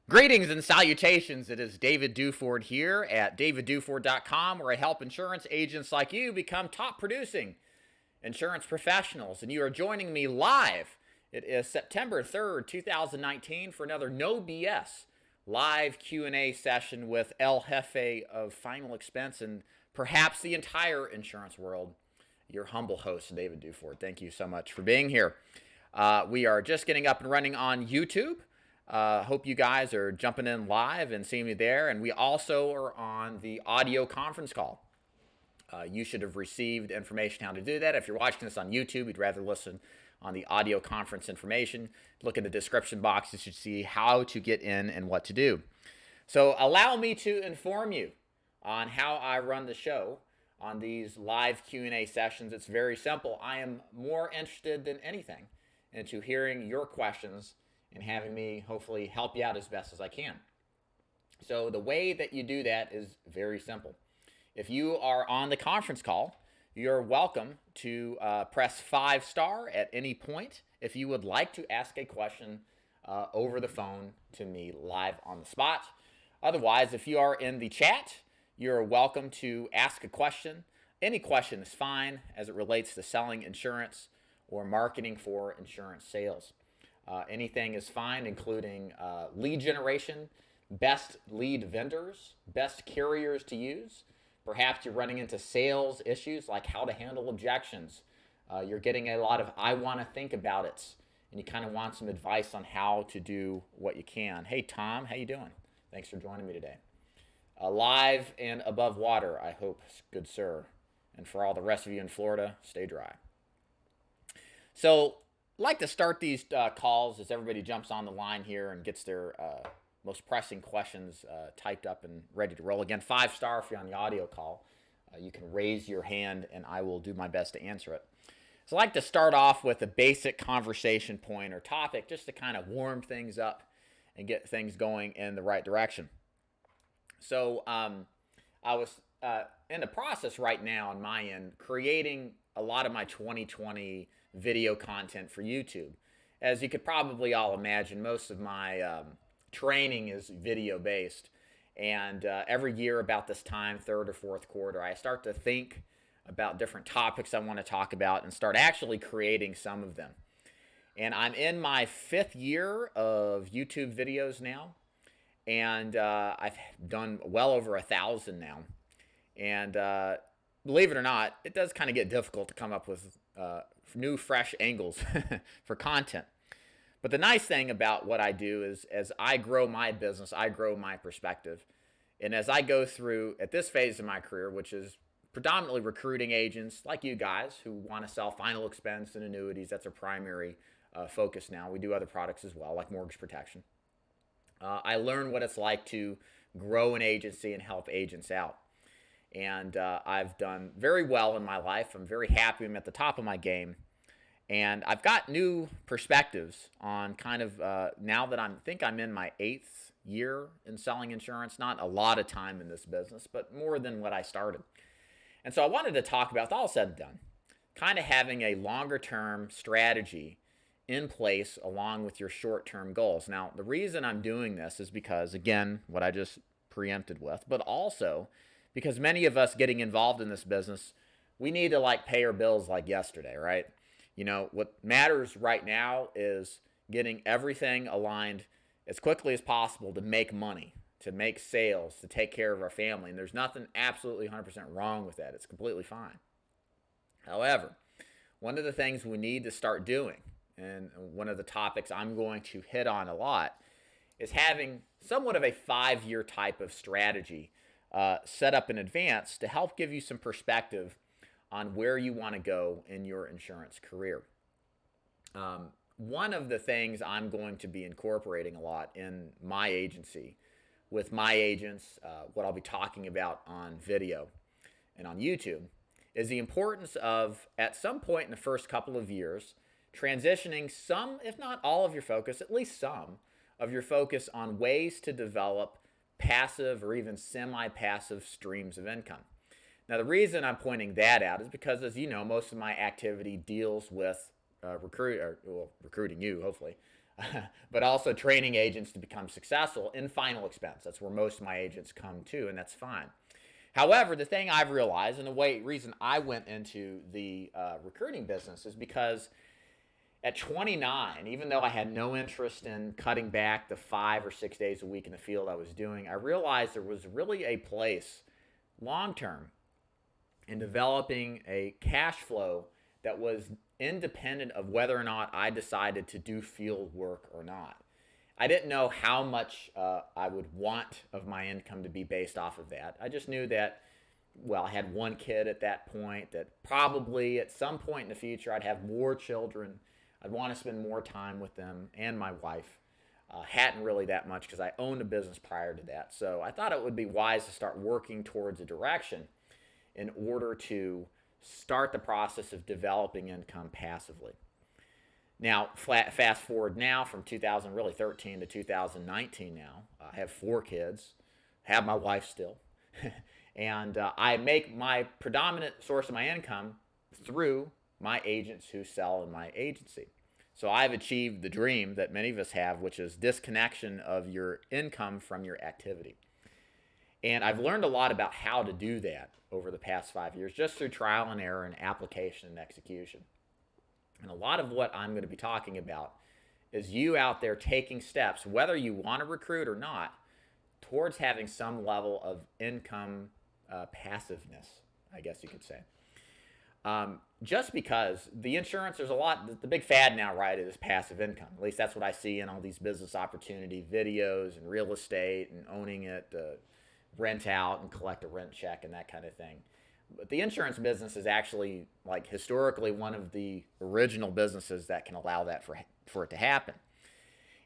Greetings and salutations. It is David Duford here at davidduford.com, where I help insurance agents like you become top producing insurance professionals. And you are joining me live. It is September 3rd, 2019 for another No BS live Q&A session with El Jefe of Final Expense and perhaps the entire insurance world. Your humble host, David Duford. Thank you so much for being here. We are just getting up and running on YouTube. Hope you guys are jumping in live and seeing me there. And we also are on the audio conference call. You should have received information how to do that. If you're watching this on YouTube, you'd rather listen on the audio conference information. Look in the description box. You should see how to get in and what to do. So allow me to inform you on how I run the show on these live Q&A sessions. It's very simple. I am more interested than anything into hearing your questions and having me hopefully help you out as best as I can. So the way that you do that is very simple. If you are on the conference call, you're welcome to press 5-star at any point if you would like to ask a question over the phone to me live on the spot. Otherwise, if you are in the chat, you're welcome to ask a question. Any question is fine as it relates to selling insurance or marketing for insurance sales. Anything is fine, including lead generation, best lead vendors, best carriers to use. Perhaps you're running into sales issues like how to handle objections. You're getting a lot of I want to think about it, and you kind of want some advice on how to do what you can. Hey, Tom, how you doing? Thanks for joining me today. Live and above water, I hope, good sir. And for all the rest of you in Florida, stay dry. So, like to start these calls as everybody jumps on the line here and gets their most pressing questions typed up and ready to roll. Again, 5-star if you're on the audio call. You can raise your hand and I will do my best to answer it. So I like to start off with a basic conversation point or topic just to kind of warm things up and get things going in the right direction. So I was in the process right now on my end creating a lot of my 2020 video content for YouTube. As you could probably all imagine, most of my training is video based, and every year about this time, third or fourth quarter, I start to think about different topics I want to talk about and start actually creating some of them. And I'm in my 5th year of YouTube videos now, and I've done well over 1,000 now. And believe it or not, it does kind of get difficult to come up with new, fresh angles for content. But the nice thing about what I do is as I grow my business, I grow my perspective. And as I go through at this phase of my career, which is predominantly recruiting agents like you guys who want to sell final expense and annuities, that's our primary focus now. We do other products as well, like mortgage protection. I learn what it's like to grow an agency and help agents out. And I've done very well in my life. I'm very happy. I'm at the top of my game. And I've got new perspectives on kind of now that I think I'm in my 8th year in selling insurance. Not a lot of time in this business, but more than what I started. And so I wanted to talk about, with all said and done, kind of having a longer term strategy in place along with your short-term goals. Now, the reason I'm doing this is because, again, what I just preempted with, but also because many of us getting involved in this business, we need to like pay our bills like yesterday, right? You know, what matters right now is getting everything aligned as quickly as possible to make money, to make sales, to take care of our family. And there's nothing absolutely 100% wrong with that. It's completely fine. However, one of the things we need to start doing, and one of the topics I'm going to hit on a lot, is having somewhat of a 5-year type of strategy set up in advance to help give you some perspective on where you want to go in your insurance career. One of the things I'm going to be incorporating a lot in my agency with my agents, what I'll be talking about on video and on YouTube, is the importance of, at some point in the first couple of years, transitioning some, if not all of your focus, at least some of your focus on ways to develop passive or even semi-passive streams of income. Now, the reason I'm pointing that out is because, as you know, most of my activity deals with recruiting you, hopefully, but also training agents to become successful in final expense. That's where most of my agents come to, and that's fine. However, the thing I've realized, and the reason I went into the recruiting business is because at 29, even though I had no interest in cutting back the 5 or 6 days a week in the field I was doing, I realized there was really a place long term in developing a cash flow that was independent of whether or not I decided to do field work or not. I didn't know how much I would want of my income to be based off of that. I just knew that, well, I had one kid at that point, that probably at some point in the future I'd have more children. I'd want to spend more time with them and my wife. Hadn't really that much because I owned a business prior to that. So I thought it would be wise to start working towards a direction in order to start the process of developing income passively. Now, fast forward now from 2013 to 2019 now. I have 4 kids, have my wife still, and I make my predominant source of my income through my agents who sell in my agency. So I've achieved the dream that many of us have, which is disconnection of your income from your activity. And I've learned a lot about how to do that over the past 5 years, just through trial and error and application and execution. And a lot of what I'm going to be talking about is you out there taking steps, whether you want to recruit or not, towards having some level of income passiveness, I guess you could say. Just because the insurance, there's a lot, the big fad now, right, is passive income. At least that's what I see in all these business opportunity videos and real estate and owning it, rent out and collect a rent check and that kind of thing. But the insurance business is actually, like, historically one of the original businesses that can allow that for it to happen.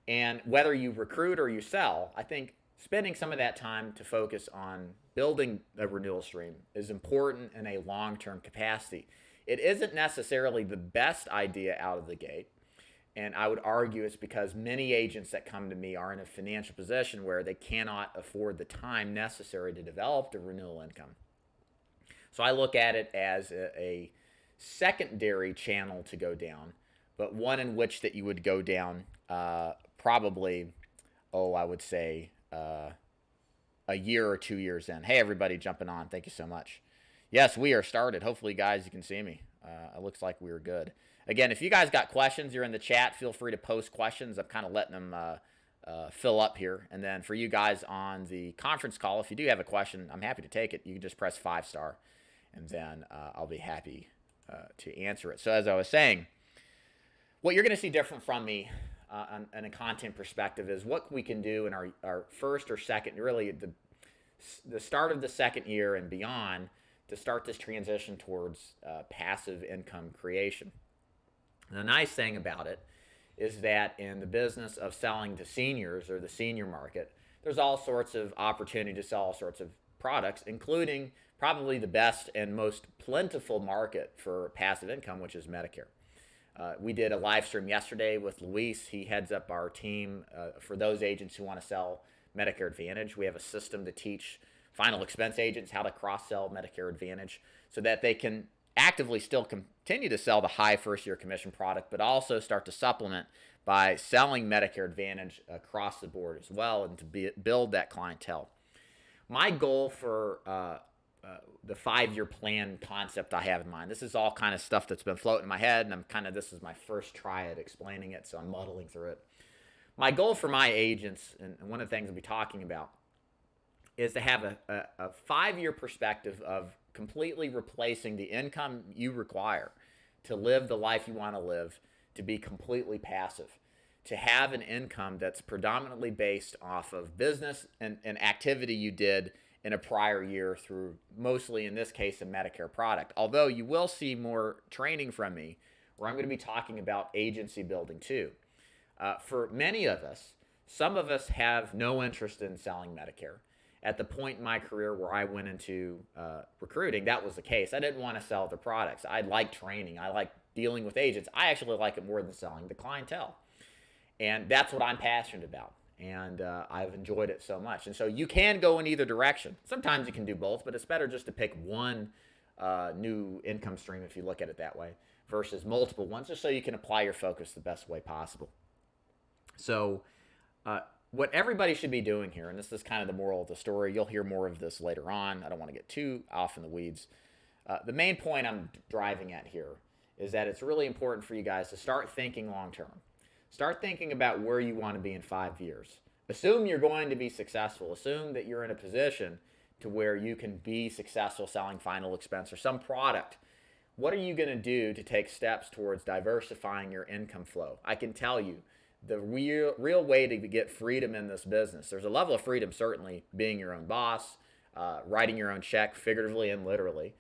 And whether you recruit or you sell, I think spending some of that time to focus on building a renewal stream is important in a long-term capacity. It isn't necessarily the best idea out of the gate, and I would argue it's because many agents that come to me are in a financial position where they cannot afford the time necessary to develop the renewal income. So I look at it as a secondary channel to go down, but one in which that you would go down probably, I would say a year or 2 years in. Hey, everybody jumping on. Thank you so much. Yes, we are started. Hopefully, guys, you can see me. It looks like we were good. Again, if you guys got questions, you're in the chat, feel free to post questions. I'm kind of letting them fill up here. And then for you guys on the conference call, if you do have a question, I'm happy to take it. You can just press 5-star, and then I'll be happy to answer it. So as I was saying, what you're going to see different from me on a content perspective is what we can do in our first or second, really the start of the second year and beyond, to start this transition towards passive income creation. And the nice thing about it is that in the business of selling to seniors or the senior market, there's all sorts of opportunity to sell all sorts of products, including probably the best and most plentiful market for passive income, which is Medicare. We did a live stream yesterday with Luis. He heads up our team for those agents who want to sell Medicare Advantage. We have a system to teach final expense agents how to cross-sell Medicare Advantage so that they can actively still continue to sell the high first-year commission product, but also start to supplement by selling Medicare Advantage across the board as well, and to build that clientele. My goal for the 5-year plan concept I have in mind, this is all kind of stuff that's been floating in my head, and this is my first try at explaining it, so I'm muddling through it. My goal for my agents, and one of the things I'll be talking about, is to have a 5-year perspective of completely replacing the income you require to live the life you want to live, to be completely passive, to have an income that's predominantly based off of business and activity you did in a prior year through, mostly in this case, a Medicare product. Although you will see more training from me where I'm going to be talking about agency building too. For many of us, some of us have no interest in selling Medicare. At the point in my career where I went into recruiting, that was the case. I didn't want to sell the products. I like training. I like dealing with agents. I actually like it more than selling the clientele. And that's what I'm passionate about. And I've enjoyed it so much. And so you can go in either direction. Sometimes you can do both, but it's better just to pick one new income stream, if you look at it that way, versus multiple ones, just so you can apply your focus the best way possible. So what everybody should be doing here, and this is kind of the moral of the story, you'll hear more of this later on. I don't want to get too off in the weeds. The main point I'm driving at here is that it's really important for you guys to start thinking long term. Start thinking about where you want to be in 5 years. Assume you're going to be successful. Assume that you're in a position to where you can be successful selling final expense or some product. What are you going to do to take steps towards diversifying your income flow? I can tell you the real way to get freedom in this business. There's a level of freedom, certainly, being your own boss, writing your own check, figuratively and literally,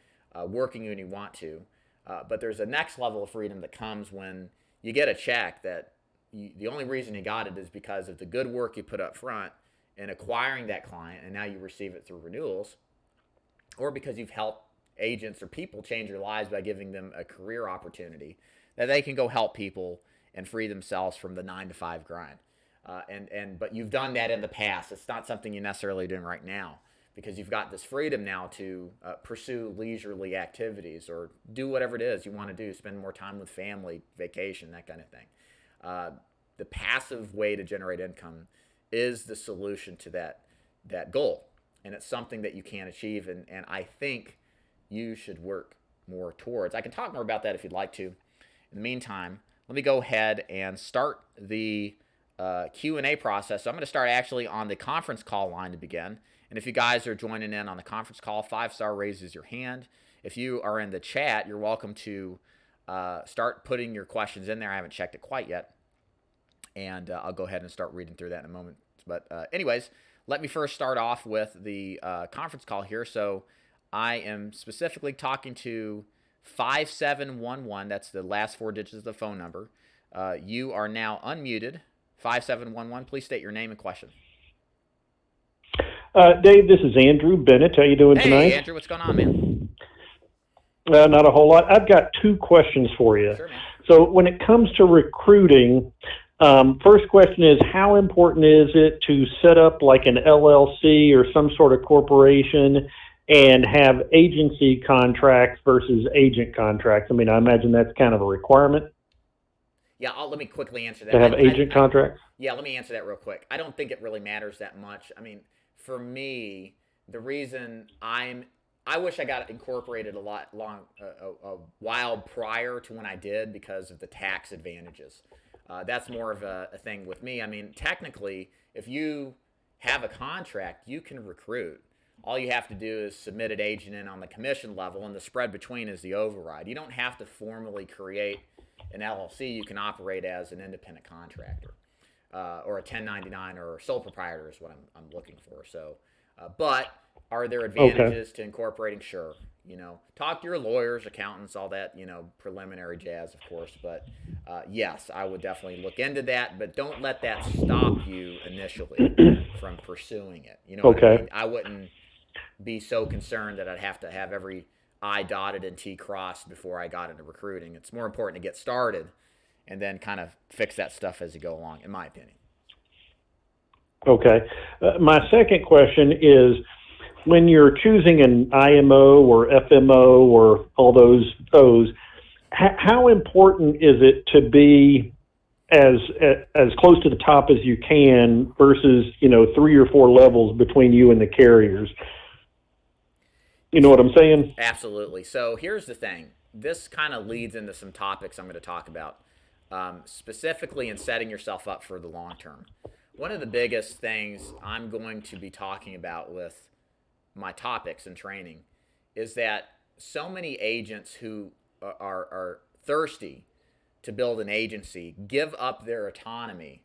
working when you want to. But there's a next level of freedom that comes when you get a check that the only reason you got it is because of the good work you put up front in acquiring that client, and now you receive it through renewals, or because you've helped agents or people change their lives by giving them a career opportunity that they can go help people and free themselves from the 9-to-5 grind. But you've done that in the past. It's not something you're necessarily doing right now because you've got this freedom now to pursue leisurely activities or do whatever it is you want to do, spend more time with family, vacation, that kind of thing. The passive way to generate income is the solution to that goal. And it's something that you can achieve. And I think you should work more towards. I can talk more about that if you'd like to. In the meantime, let me go ahead and start the Q&A process. So I'm going to start actually on the conference call line to begin. And if you guys are joining in on the conference call, 5-star raises your hand. If you are in the chat, you're welcome to start putting your questions in there. I haven't checked it quite yet. And I'll go ahead and start reading through that in a moment. But anyways, let me first start off with the conference call here. So I am specifically talking to 5711. That's the last 4 digits of the phone number. You are now unmuted. 5711, please state your name and question. Dave, this is Andrew Bennett. How you doing tonight? Hey, Andrew, what's going on, man? Not a whole lot. I've got 2 questions for you. Sure, man. So when it comes to recruiting, first question is, how important is it to set up like an LLC or some sort of corporation and have agency contracts versus agent contracts? I mean, I imagine that's kind of a requirement. Yeah, let me quickly answer that. To have agent contracts? Yeah, let me answer that real quick. I don't think it really matters that much. I mean, for me, the reason I wish I got incorporated a while prior to when I did because of the tax advantages. That's more of a thing with me. I mean, technically, if you have a contract, you can recruit. All you have to do is submit an agent in on the commission level, and the spread between is the override. You don't have to formally create an LLC. You can operate as an independent contractor or a 1099 or sole proprietor is what I'm looking for. So, but are there advantages to incorporating? Sure. Talk to your lawyers, accountants, all that, preliminary jazz, of course. But yes, I would definitely look into that. But don't let that stop you initially from pursuing it. You know what I mean? I wouldn't be so concerned that I'd have to have every I dotted and T crossed before I got into recruiting. It's more important to get started and then kind of fix that stuff as you go along, in my opinion. Okay. My second question is, when you're choosing an IMO or FMO or all those, how important is it to be as close to the top as you can versus 3 or 4 levels between you and the carriers? You know what I'm saying? Absolutely. So here's the thing. This kind of leads into some topics I'm going to talk about, specifically in setting yourself up for the long term. One of the biggest things I'm going to be talking about with my topics and training is that so many agents who are thirsty to build an agency give up their autonomy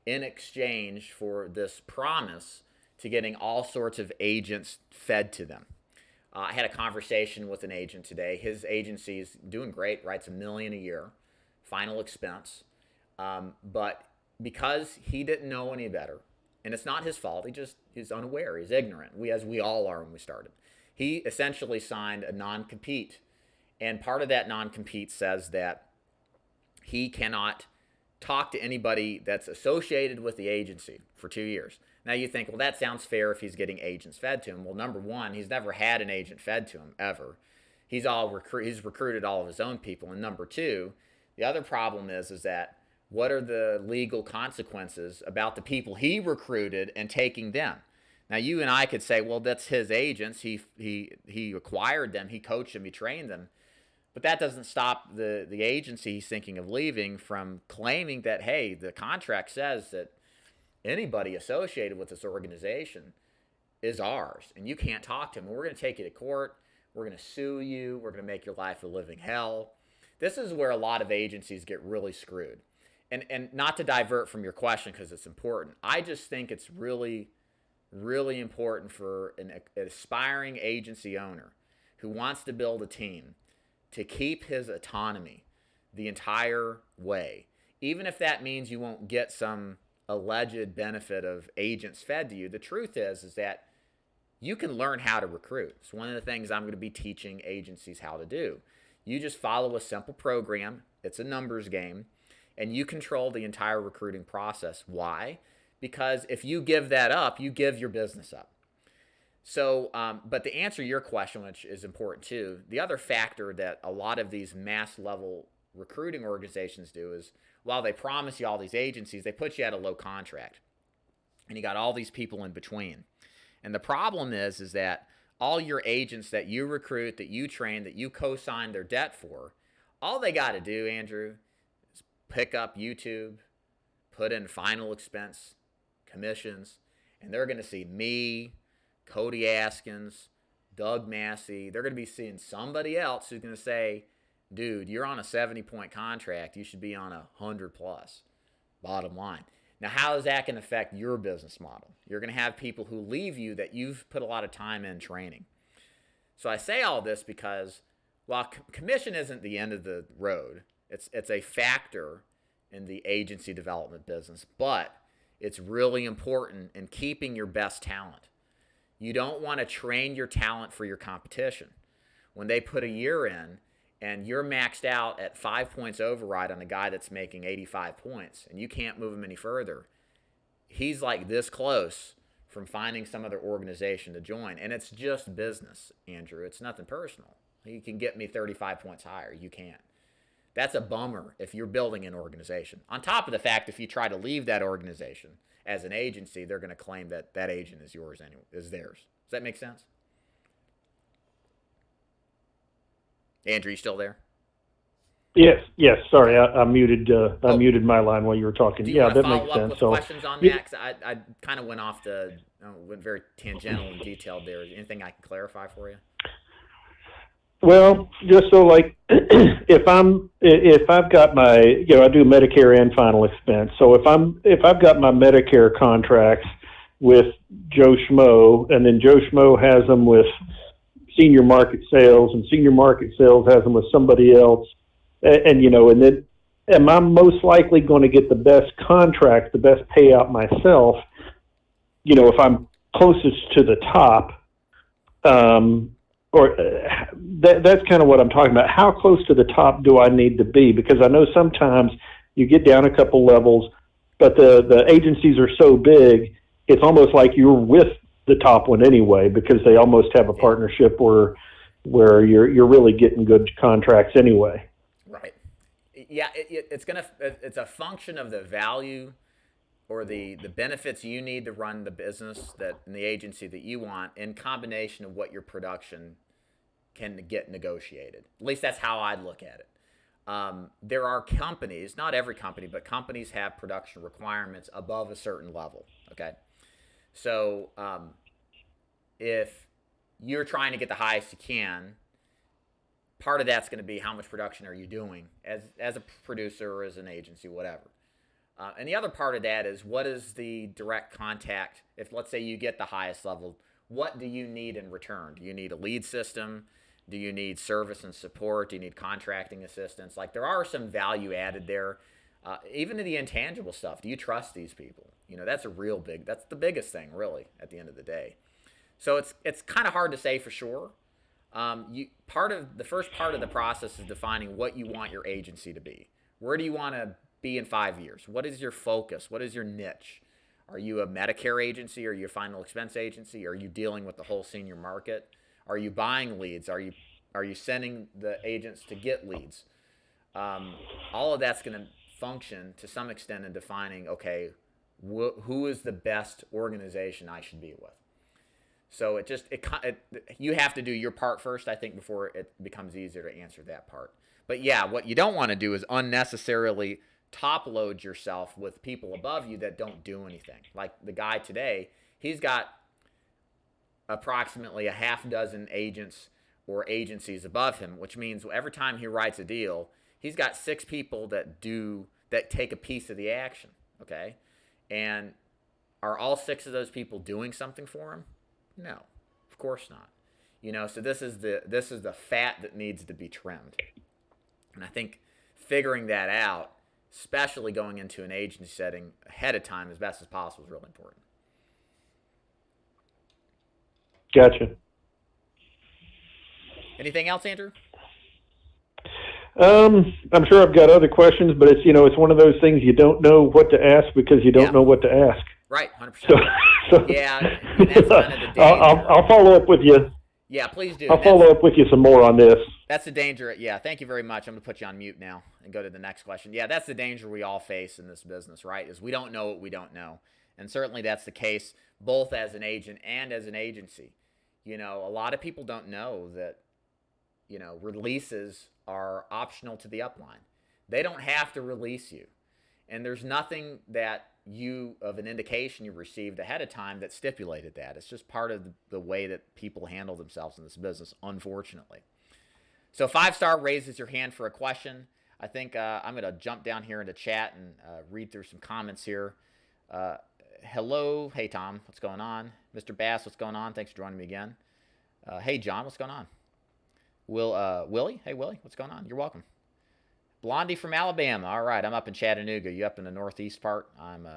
in exchange for this promise to getting all sorts of agents fed to them. I had a conversation with an agent today. His agency is doing great, writes $1 million a year, final expense. But because he didn't know any better, and it's not his fault, he's unaware, he's ignorant, as we all are when we started. He essentially signed a non-compete. And part of that non-compete says that he cannot talk to anybody that's associated with the agency for 2 years. Now you think, well, that sounds fair if he's getting agents fed to him. Well, number one, he's never had an agent fed to him, ever. He's recruited all of his own people. And number two, the other problem is that What are the legal consequences about the people he recruited and taking them? Now, you and I could say, well, that's his agents. He acquired them. He coached them. He trained them. But that doesn't stop the agency he's thinking of leaving from claiming that, hey, the contract says that anybody associated with this organization is ours, and you can't talk to them. We're going to take you to court. We're going to sue you. We're going to make your life a living hell. This is where a lot of agencies get really screwed. And not to divert from your question because it's important, I just think it's really, really important for an aspiring agency owner who wants to build a team to keep his autonomy the entire way. Even if that means you won't get some alleged benefit of agents fed to you, the truth is that you can learn how to recruit. It's one of the things I'm going to be teaching agencies how to do. You just follow a simple program. It's a numbers game. And you control the entire recruiting process. Why? Because if you give that up, you give your business up. So, but to answer your question, which is important too, the other factor that a lot of these mass level recruiting organizations do is, while they promise you all these agencies, they put you at a low contract. And you got all these people in between. And the problem is that all your agents that you recruit, that you train, that you co-sign their debt for, all they got to do, Andrew, pick up YouTube, put in final expense, commissions, and they're going to see me, Cody Askins, Doug Massey. They're going to be seeing somebody else who's going to say, dude, you're on a 70-point contract. You should be on 100 plus, bottom line. Now, how is that going to affect your business model? You're going to have people who leave you that you've put a lot of time in training. So I say all this because while commission isn't the end of the road, it's a factor in the agency development business, but it's really important in keeping your best talent. You don't want to train your talent for your competition. When they put a year in and you're maxed out at 5 points override on a guy that's making 85 points and you can't move him any further, he's like this close from finding some other organization to join. And it's just business, Andrew. It's nothing personal. You can get me 35 points higher. You can't. That's a bummer if you're building an organization. On top of the fact, if you try to leave that organization as an agency, they're going to claim that that agent is yours anyway, is theirs. Does that make sense? Andrew, you still there? Yes. Sorry, I muted. I muted my line while you were talking. Do you want to that makes follow up sense. with So, questions on that? 'Cause I kind of went off went very tangential and detailed there. Is there anything I can clarify for you? well, just so like, if I've got my, I do Medicare and final expense. So if I've got my Medicare contracts with Joe Schmo, and then Joe Schmo has them with senior market sales, and senior market sales has them with somebody else, and then am I most likely going to get the best contract, the best payout myself, if I'm closest to the top, that's kind of what I'm talking about. How close to the top do I need to be? Because I know sometimes you get down a couple levels, but the agencies are so big, it's almost like you're with the top one anyway, because they almost have a partnership where you're really getting good contracts anyway. Right. Yeah, it's a function of the value or the benefits you need to run the business that in the agency that you want, in combination of what your production can get negotiated. At least that's how I'd look at it. There are companies, not every company, but companies have production requirements above a certain level. Okay, so if you're trying to get the highest you can, part of that's going to be how much production are you doing as a producer or as an agency, whatever. And the other part of that is, what is the direct contact? If, let's say, you get the highest level, what do you need in return? Do you need a lead system? Do you need service and support? Do you need contracting assistance? Like, there are some value added there. Even to the intangible stuff. Do you trust these people? That's that's the biggest thing, really, at the end of the day. So it's kind of hard to say for sure. The first part of the process is defining what you want your agency to be. Where do you want to be in 5 years? What is your focus? What is your niche? Are you a Medicare agency? Are you a final expense agency? Are you dealing with the whole senior market? Are you buying leads? Are you sending the agents to get leads? All of that's going to function to some extent in defining, okay, who is the best organization I should be with. So you have to do your part first, I think, before it becomes easier to answer that part. But yeah, what you don't want to do is unnecessarily top load yourself with people above you that don't do anything. Like the guy today, he's got approximately a half dozen agents or agencies above him, which means every time he writes a deal, he's got 6 people that take a piece of the action, okay? And are all 6 of those people doing something for him? No, of course not. So this is the fat that needs to be trimmed. And I think figuring that out, especially going into an agency setting ahead of time as best as possible, is really important. Gotcha. Anything else, Andrew? I'm sure I've got other questions, but it's one of those things you don't know what to ask because you don't know what to ask. Right, 100%. So yeah, and that's kind of the danger. I'll follow up with you. Yeah, please do. I'll follow up with you some more on this. That's the danger. Yeah, thank you very much. I'm going to put you on mute now and go to the next question. Yeah, that's the danger we all face in this business, right? Is we don't know what we don't know. And certainly that's the case both as an agent and as an agency. A lot of people don't know that, releases are optional to the upline. They don't have to release you. And there's nothing that of an indication you received ahead of time that stipulated that. It's just part of the way that people handle themselves in this business, unfortunately. So 5-star raises your hand for a question. I think I'm going to jump down here into chat and read through some comments here. Hello. Hey, Tom. What's going on? Mr. Bass, what's going on? Thanks for joining me again. Hey, John. What's going on? Willie? Hey, Willie. What's going on? You're welcome. Blondie from Alabama. All right, I'm up in Chattanooga. You up in the northeast part? I'm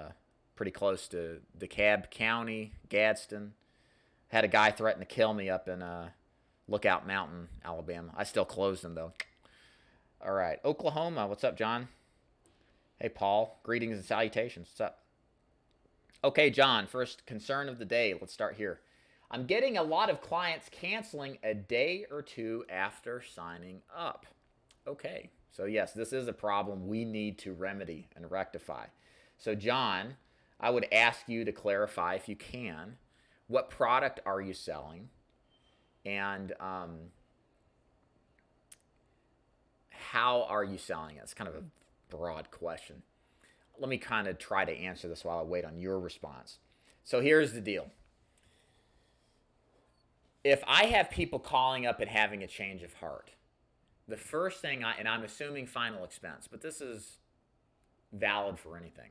pretty close to DeKalb County, Gadsden. Had a guy threaten to kill me up in Lookout Mountain, Alabama. I still closed him, though. All right, Oklahoma. What's up, John? Hey, Paul. Greetings and salutations. What's up? Okay, John, first concern of the day. Let's start here. I'm getting a lot of clients canceling a day or two after signing up. Okay. So yes, this is a problem we need to remedy and rectify. So John, I would ask you to clarify, if you can, what product are you selling? And how are you selling it? It's kind of a broad question. Let me kind of try to answer this while I wait on your response. So here's the deal. If I have people calling up and having a change of heart, the first thing and I'm assuming final expense, but this is valid for anything.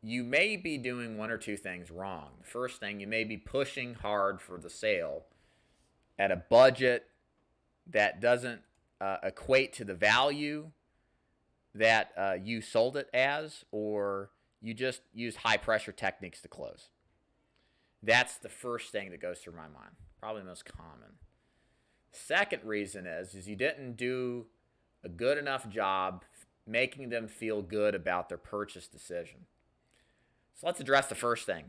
You may be doing one or two things wrong. The first thing, you may be pushing hard for the sale at a budget that doesn't equate to the value that you sold it as, or you just use high pressure techniques to close. That's the first thing that goes through my mind, probably the most common. Second reason is you didn't do a good enough job making them feel good about their purchase decision. So let's address the first thing.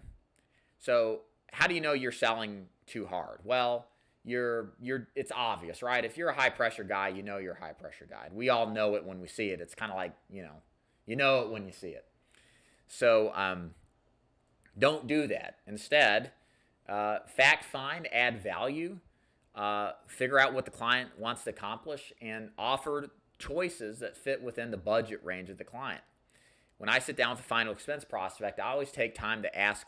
So how do you know you're selling too hard? Well, it's obvious, right? If you're a high pressure guy, you know you're a high pressure guy. We all know it when we see it. It's kind of like, you know it when you see it. So don't do that. Instead, fact find, add value. Figure out what the client wants to accomplish and offer choices that fit within the budget range of the client. When I sit down with a final expense prospect, I always take time to ask,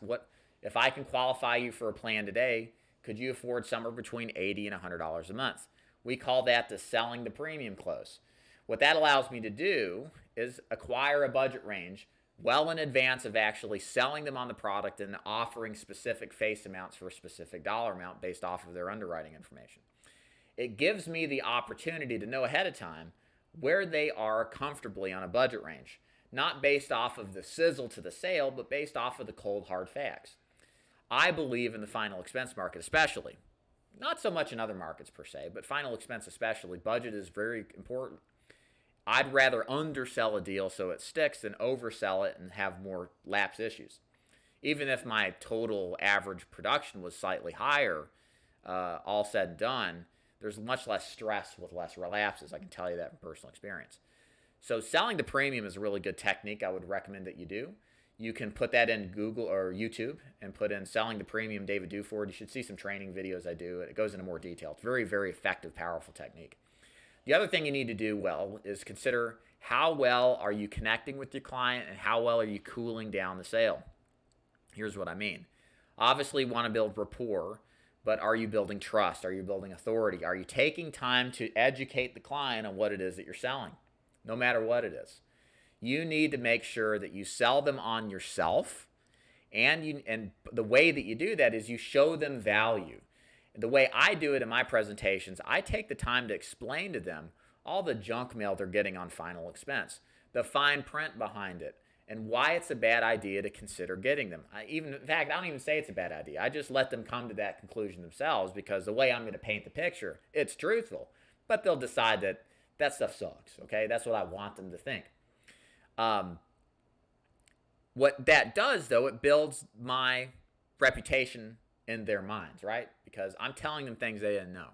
if I can qualify you for a plan today, could you afford somewhere between $80 and $100 a month? We call that the selling the premium close. What that allows me to do is acquire a budget range well in advance of actually selling them on the product and offering specific face amounts for a specific dollar amount based off of their underwriting information. It gives me the opportunity to know ahead of time where they are comfortably on a budget range, not based off of the sizzle to the sale, but based off of the cold, hard facts. I believe in the final expense market especially, not so much in other markets per se, but final expense especially, budget is very important. I'd rather undersell a deal so it sticks than oversell it and have more lapse issues. Even if my total average production was slightly higher, all said and done, there's much less stress with less lapses. I can tell you that from personal experience. So selling the premium is a really good technique I would recommend that you do. You can put that in Google or YouTube and put in selling the premium David Duford. You should see some training videos I do. It goes into more detail. It's very, very effective, powerful technique. The other thing you need to do well is consider how well are you connecting with your client and how well are you cooling down the sale. Here's what I mean. Obviously, you want to build rapport, but are you building trust? Are you building authority? Are you taking time to educate the client on what it is that you're selling, no matter what it is? You need to make sure that you sell them on yourself, and the way that you do that is you show them value. The way I do it in my presentations, I take the time to explain to them all the junk mail they're getting on final expense, the fine print behind it, and why it's a bad idea to consider getting them. In fact, I don't even say it's a bad idea. I just let them come to that conclusion themselves, because the way I'm going to paint the picture, it's truthful, but they'll decide that that stuff sucks, okay? That's what I want them to think. What that does, though, it builds my reputation in their minds, right? Because I'm telling them things they didn't know.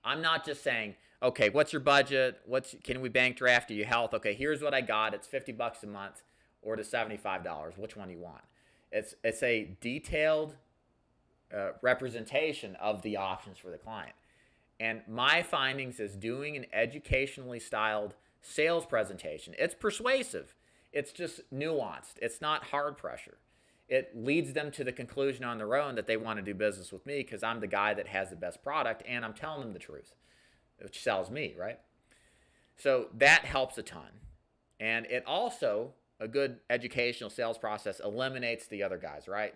I'm not just saying, okay, what's your budget? Can we bank draft? Are you health? Okay, here's what I got. It's $50 a month or to $75. Which one do you want? It's a detailed representation of the options for the client. And my findings is doing an educationally styled sales presentation. It's persuasive. It's just nuanced. It's not hard pressure. It leads them to the conclusion on their own that they want to do business with me because I'm the guy that has the best product and I'm telling them the truth, which sells me, right? So that helps a ton. And it also, a good educational sales process eliminates the other guys, right?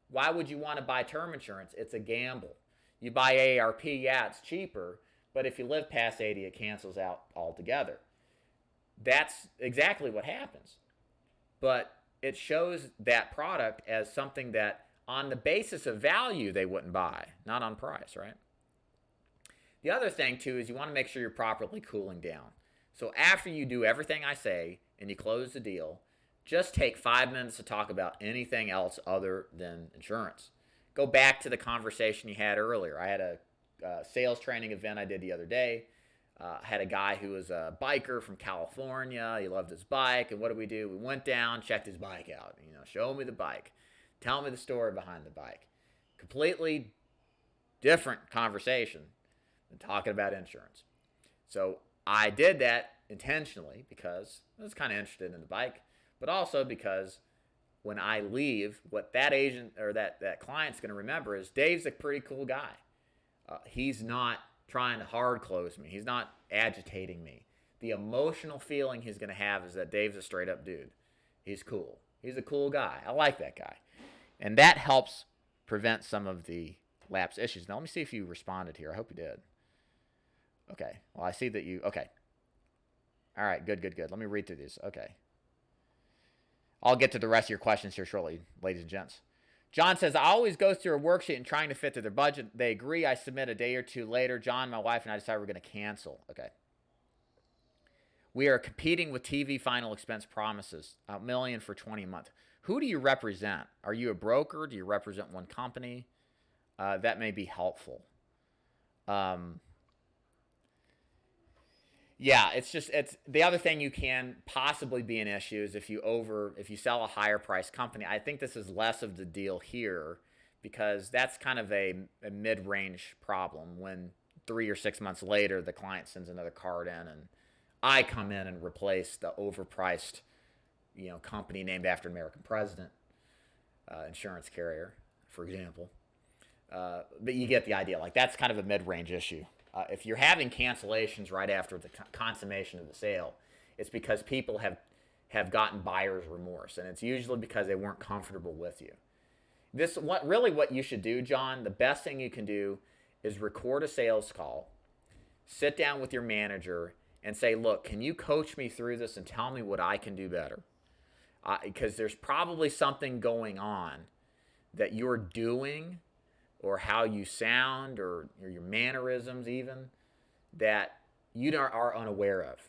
Why would you want to buy term insurance? It's a gamble. You buy AARP, yeah, it's cheaper, but if you live past 80, it cancels out altogether. That's exactly what happens. But it shows that product as something that on the basis of value they wouldn't buy, not on price, right? The other thing too is you want to make sure you're properly cooling down. So after you do everything I say and you close the deal, just take 5 minutes to talk about anything else other than insurance. Go back to the conversation you had earlier. I had a sales training event I did the other day. Had a guy who was a biker from California. He loved his bike. And what did we do? We went down, checked his bike out. Show me the bike. Tell me the story behind the bike. Completely different conversation than talking about insurance. So I did that intentionally because I was kind of interested in the bike, but also because when I leave, what that agent or that client's going to remember is Dave's a pretty cool guy. He's not trying to hard close me. He's not agitating me. The emotional feeling he's going to have is that Dave's a straight up dude. He's cool. He's a cool guy. I like that guy. And that helps prevent some of the lapse issues. Now, let me see if you responded here. I hope you did. Okay. Well, I see that you, okay. All right. Good. Let me read through these. Okay. I'll get to the rest of your questions here shortly, ladies and gents. John says, I always go through a worksheet and trying to fit to their budget. They agree. I submit a day or two later. John, my wife, and I decided we're going to cancel. Okay. We are competing with TV final expense promises, $1 million for 20 a month. Who do you represent? Are you a broker? Do you represent one company? That may be helpful. Yeah, it's the other thing you can possibly be an issue is if you sell a higher price company. I think this is less of the deal here because that's kind of a mid-range problem when 3 or 6 months later the client sends another card in and I come in and replace the overpriced, company named after an American president, insurance carrier, for example. But you get the idea. Like that's kind of a mid-range issue. If you're having cancellations right after the consummation of the sale, it's because people have gotten buyer's remorse, and it's usually because they weren't comfortable with you. What you should do, John, the best thing you can do is record a sales call, sit down with your manager, and say, look, can you coach me through this and tell me what I can do better? Because there's probably something going on that you're doing or how you sound or your mannerisms even that you are unaware of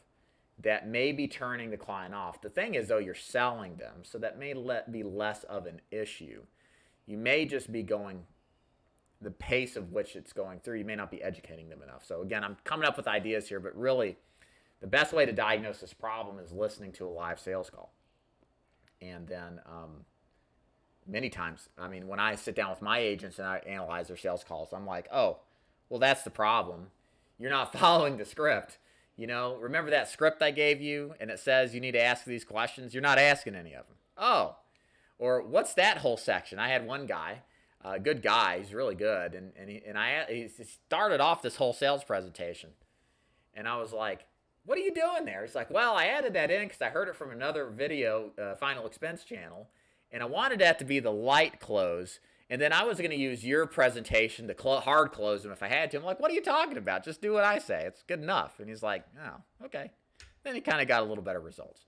that may be turning the client off. The thing is, though, you're selling them, so that may be less of an issue. You may just be going the pace of which it's going through. You may not be educating them enough. So, again, I'm coming up with ideas here, but really The best way to diagnose this problem is listening to a live sales call. And then many times, I mean, when I sit down with my agents and I analyze their sales calls, I'm like, oh, well, that's the problem. You're not following the script. You know, remember that script I gave you and it says you need to ask these questions? You're not asking any of them. Oh, or what's that whole section? I had one guy, a good guy, he's really good, and he started off this whole sales presentation. And I was like, what are you doing there? He's like, well, I added that in because I heard it from another video, final expense channel, and I wanted that to be the light close. And then I was going to use your presentation to hard close them if I had to. I'm like, what are you talking about? Just do what I say. It's good enough. And he's like, oh, okay. Then he kind of got a little better results.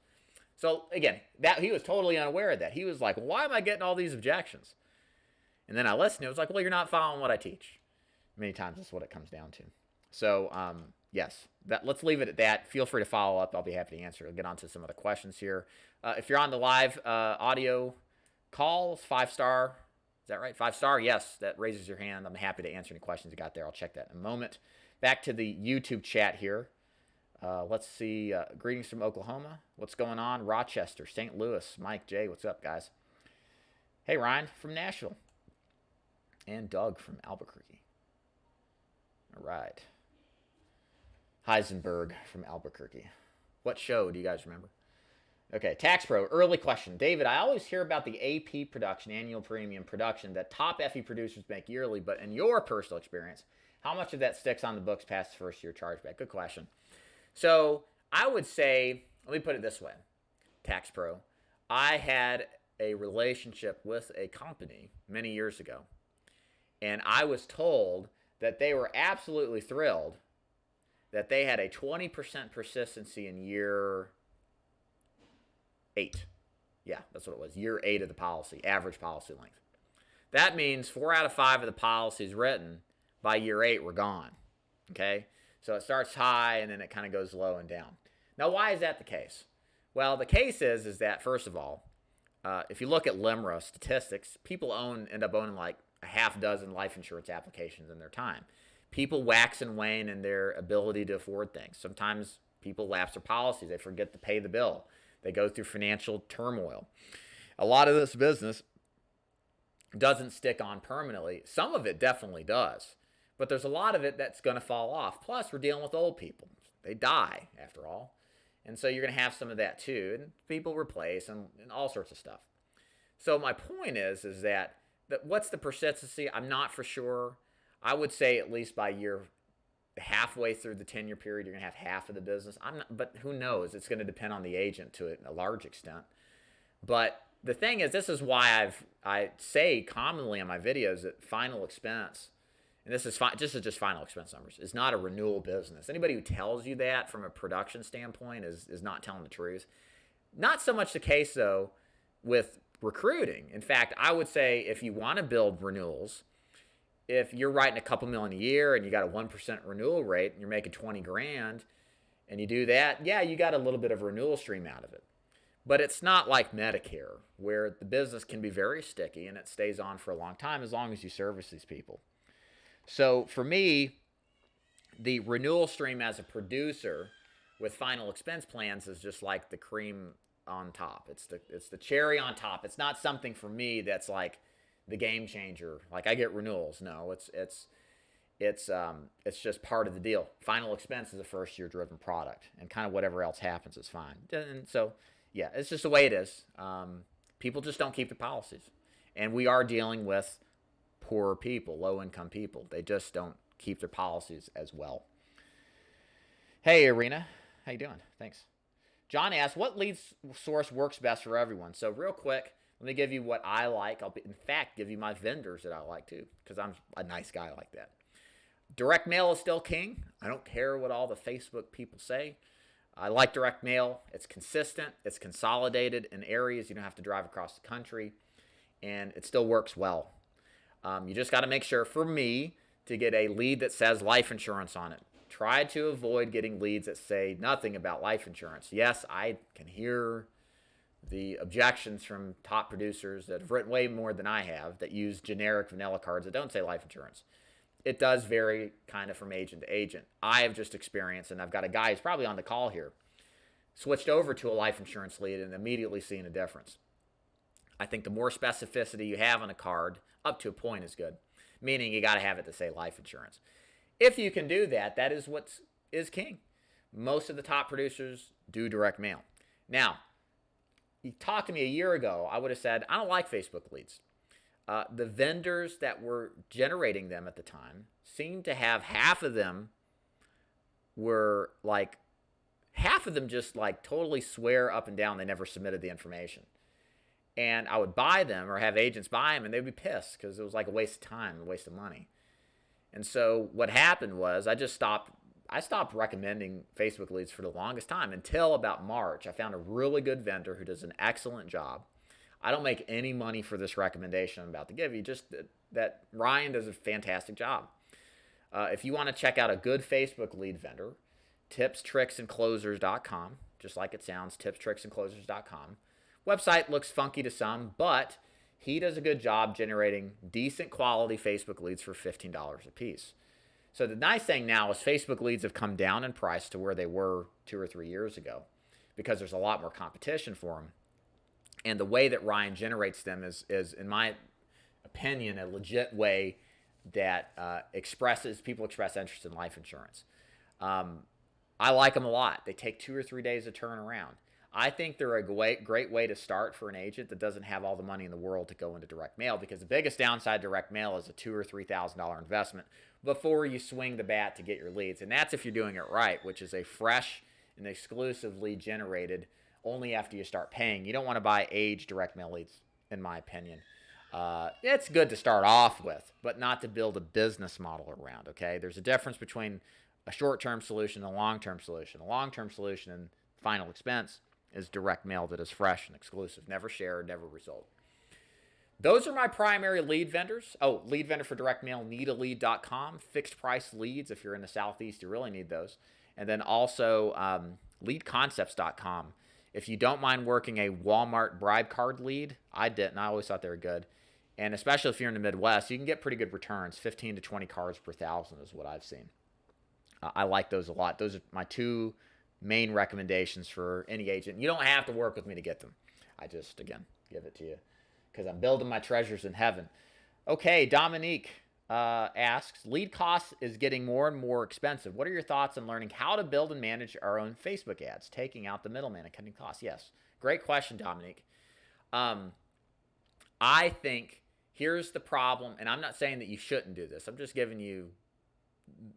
So again, that he was totally unaware of that. He was like, why am I getting all these objections? And then I listened. It was like, well, you're not following what I teach. Many times that's what it comes down to. So yes, let's leave it at that. Feel free to follow up. I'll be happy to answer. I'll get on to some of the questions here. If you're on the live audio calls, 5-star. Is that right? 5-star? Yes, that raises your hand. I'm happy to answer any questions you got there. I'll check that in a moment. Back to the YouTube chat here. Let's see. Greetings from Oklahoma. What's going on? Rochester, St. Louis. Mike, Jay, what's up, guys? Hey, Ryan from Nashville. And Doug from Albuquerque. All right. Heisenberg from Albuquerque. What show do you guys remember? Okay, Tax Pro, early question. David, I always hear about the AP production, annual premium production, that top FE producers make yearly, but in your personal experience, how much of that sticks on the books past the first year chargeback? Good question. So I would say, let me put it this way, Tax Pro. I had a relationship with a company many years ago, and I was told that they were absolutely thrilled that they had a 20% persistency in year 8. Yeah, that's what it was. Year 8 of the policy, average policy length. That means 4 out of 5 of the policies written by year 8 were gone. Okay? So it starts high and then it kind of goes low and down. Now, why is that the case? Well, the case is that, first of all, if you look at LIMRA statistics, people end up owning like a half dozen life insurance applications in their time. People wax and wane in their ability to afford things. Sometimes people lapse their policies. They forget to pay the bill. They go through financial turmoil. A lot of this business doesn't stick on permanently. Some of it definitely does. But there's a lot of it that's going to fall off. Plus, we're dealing with old people. They die, after all. And so you're going to have some of that too. And people replace and all sorts of stuff. So my point is that what's the persistency? I'm not for sure. I would say at least by year halfway through the 10-year period, you're going to have half of the business. But who knows? It's going to depend on the agent to a large extent. But the thing is, this is why I say commonly on my videos that final expense, and this is just final expense numbers, is not a renewal business. Anybody who tells you that from a production standpoint is not telling the truth. Not so much the case, though, with recruiting. In fact, I would say if you want to build renewals, if you're writing a couple million a year and you got a 1% renewal rate and you're making 20 grand and you do that, yeah, you got a little bit of a renewal stream out of it. But it's not like Medicare, where the business can be very sticky and it stays on for a long time as long as you service these people. So for me, the renewal stream as a producer with final expense plans is just like the cream on top. It's the cherry on top. It's not something for me that's like the game changer. Like I get renewals. No, it's just part of the deal. Final expense is a first year driven product, and kind of whatever else happens is fine. And so, yeah, it's just the way it is. People just don't keep the policies, and we are dealing with poorer people, low income people. They just don't keep their policies as well. Hey, Irina, how you doing? Thanks. John asks, what lead source works best for everyone? So real quick, let me give you what I like. I'll, in fact, give you my vendors that I like too, because I'm a nice guy like that. Direct mail is still king. I don't care what all the Facebook people say. I like direct mail. It's consistent. It's consolidated in areas you don't have to drive across the country, and it still works well. You just got to make sure, for me, to get a lead that says life insurance on it. Try to avoid getting leads that say nothing about life insurance. Yes, I can hear the objections from top producers that have written way more than I have that use generic vanilla cards that don't say life insurance. it does vary kind of from agent to agent. I have just experienced, and I've got a guy who's probably on the call here, switched over to a life insurance lead and immediately seen a difference. I think the more specificity you have on a card, up to a point, is good, meaning you got to have it to say life insurance. If you can do that, that is what is king. Most of the top producers do direct mail. Now, you talked to me a year ago, I would have said, I don't like Facebook leads. The vendors that were generating them at the time seemed to have half of them just like totally swear up and down they never submitted the information. And I would buy them or have agents buy them, and they'd be pissed because it was like a waste of time, a waste of money. And so what happened was I stopped recommending Facebook leads for the longest time until about March. I found a really good vendor who does an excellent job. I don't make any money for this recommendation I'm about to give you, just that Ryan does a fantastic job. If you want to check out a good Facebook lead vendor, tipstricksandclosers.com, just like it sounds, tipstricksandclosers.com. Website looks funky to some, but he does a good job generating decent quality Facebook leads for $15 a piece. So the nice thing now is Facebook leads have come down in price to where they were 2 or 3 years ago because there's a lot more competition for them. And the way that Ryan generates them is in my opinion, a legit way that people express interest in life insurance. I like them a lot. They take 2 or 3 days to turn around. I think they're a great way to start for an agent that doesn't have all the money in the world to go into direct mail, because the biggest downside to direct mail is a $2,000 or $3,000 investment before you swing the bat to get your leads. And that's if you're doing it right, which is a fresh and exclusive lead generated only after you start paying. You don't want to buy aged direct mail leads, in my opinion. It's good to start off with, but not to build a business model around, okay? There's a difference between a short-term solution and a long-term solution. A long-term solution and final expense is direct mail that is fresh and exclusive, never shared, never result. Those are my primary lead vendors. Oh, lead vendor for direct mail, needalead.com, fixed price leads. If you're in the Southeast, you really need those. And then also leadconcepts.com. If you don't mind working a Walmart bribe card lead, I didn't. I always thought they were good. And especially if you're in the Midwest, you can get pretty good returns. 15 to 20 cards per 1,000 is what I've seen. I like those a lot. Those are my two main recommendations for any agent. You don't have to work with me to get them. I just, again, give it to you because I'm building my treasures in heaven. Okay, Dominique asks, lead costs is getting more and more expensive. What are your thoughts on learning how to build and manage our own Facebook ads, taking out the middleman and cutting costs? Yes, great question, Dominique. I think here's the problem, and I'm not saying that you shouldn't do this. I'm just giving you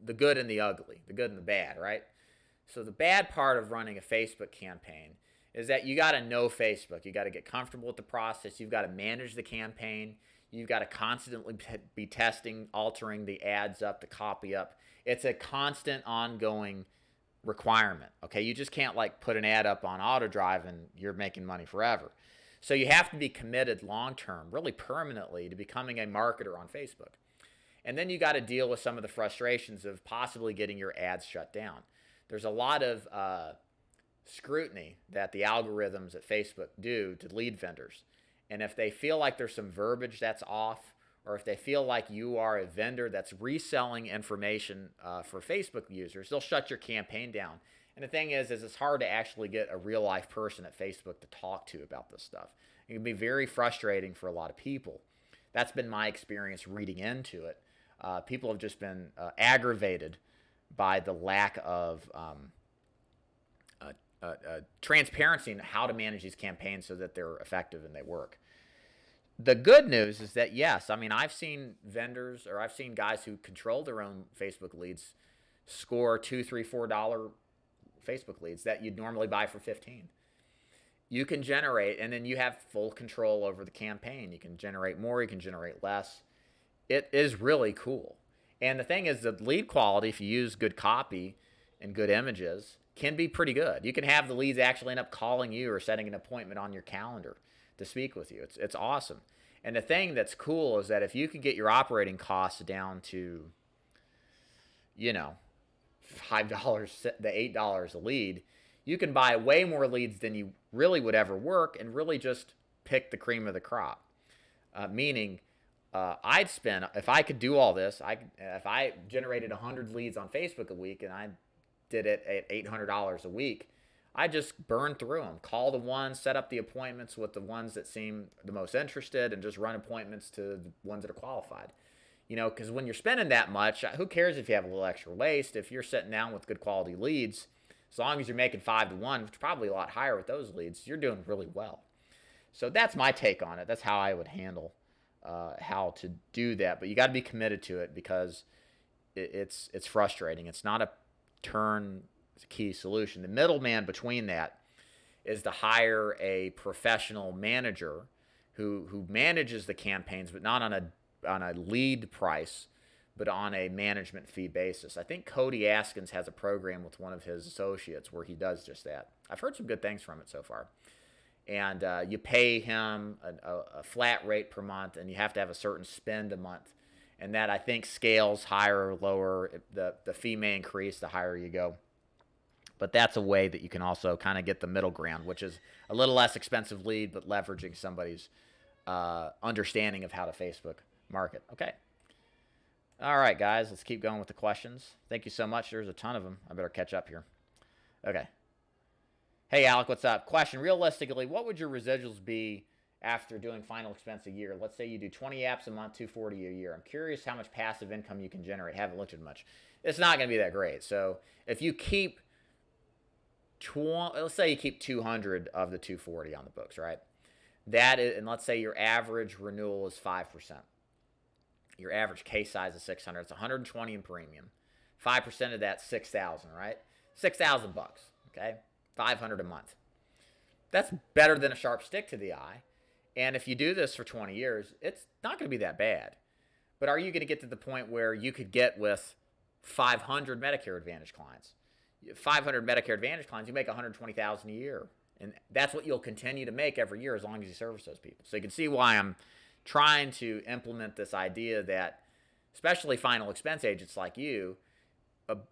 the good and the ugly, the good and the bad, right? So the bad part of running a Facebook campaign is that you got to know Facebook. You got to get comfortable with the process. You've got to manage the campaign. You've got to constantly be testing, altering the ads up, the copy up. It's a constant, ongoing requirement, okay? You just can't like put an ad up on auto drive and you're making money forever. So you have to be committed long-term, really permanently, to becoming a marketer on Facebook. And then you got to deal with some of the frustrations of possibly getting your ads shut down. There's a lot of scrutiny that the algorithms at Facebook do to lead vendors. And if they feel like there's some verbiage that's off, or if they feel like you are a vendor that's reselling information for Facebook users, they'll shut your campaign down. And the thing is it's hard to actually get a real life person at Facebook to talk to about this stuff. It can be very frustrating for a lot of people. That's been my experience reading into it. People have just been aggravated by the lack of transparency in how to manage these campaigns so that they're effective and they work. The good news is that, yes, I mean, I've seen vendors, or I've seen guys who control their own Facebook leads score $2, $3, $4 Facebook leads that you'd normally buy for 15. You can generate, and then you have full control over the campaign. You can generate more, you can generate less. It is really cool. And the thing is, the lead quality, if you use good copy and good images, can be pretty good. You can have the leads actually end up calling you or setting an appointment on your calendar to speak with you. It's awesome. And the thing that's cool is that if you can get your operating costs down to, $5 to $8 a lead, you can buy way more leads than you really would ever work and really just pick the cream of the crop. Meaning, I'd spend, if I could do all this, if I generated 100 leads on Facebook a week and I did it at $800 a week, I just burn through them, call the ones, set up the appointments with the ones that seem the most interested, and just run appointments to the ones that are qualified. Because when you're spending that much, who cares if you have a little extra waste? If you're sitting down with good quality leads, as long as you're making 5 to 1, which is probably a lot higher with those leads, you're doing really well. So that's my take on it. That's how I would handle how to do that. But you got to be committed to it, because it's frustrating. It's not a turnkey solution. The middleman between that is to hire a professional manager who manages the campaigns, but not on a lead price, but on a management fee basis. I think Cody Askins has a program with one of his associates where he does just that. I've heard some good things from it so far. And you pay him a flat rate per month, and you have to have a certain spend a month. And that, I think, scales higher or lower. The fee may increase the higher you go. But that's a way that you can also kind of get the middle ground, which is a little less expensive lead, but leveraging somebody's understanding of how to Facebook market. Okay. All right, guys, let's keep going with the questions. Thank you so much. There's a ton of them. I better catch up here. Okay. Hey, Alec, what's up? Question, realistically, what would your residuals be after doing final expense a year? Let's say you do 20 apps a month, 240 a year. I'm curious how much passive income you can generate. Haven't looked at much. It's not going to be that great. So if you keep, let's say you keep 200 of the 240 on the books, right? That is, and let's say your average renewal is 5%. Your average case size is 600. It's 120 in premium. 5% of that, 6,000, right? 6,000 bucks, okay? 500 a month. That's better than a sharp stick to the eye. And if you do this for 20 years, it's not going to be that bad. But are you going to get to the point where you could get with 500 Medicare Advantage clients? 500 Medicare Advantage clients, you make 120,000 a year. And that's what you'll continue to make every year as long as you service those people. So you can see why I'm trying to implement this idea that, especially final expense agents like you,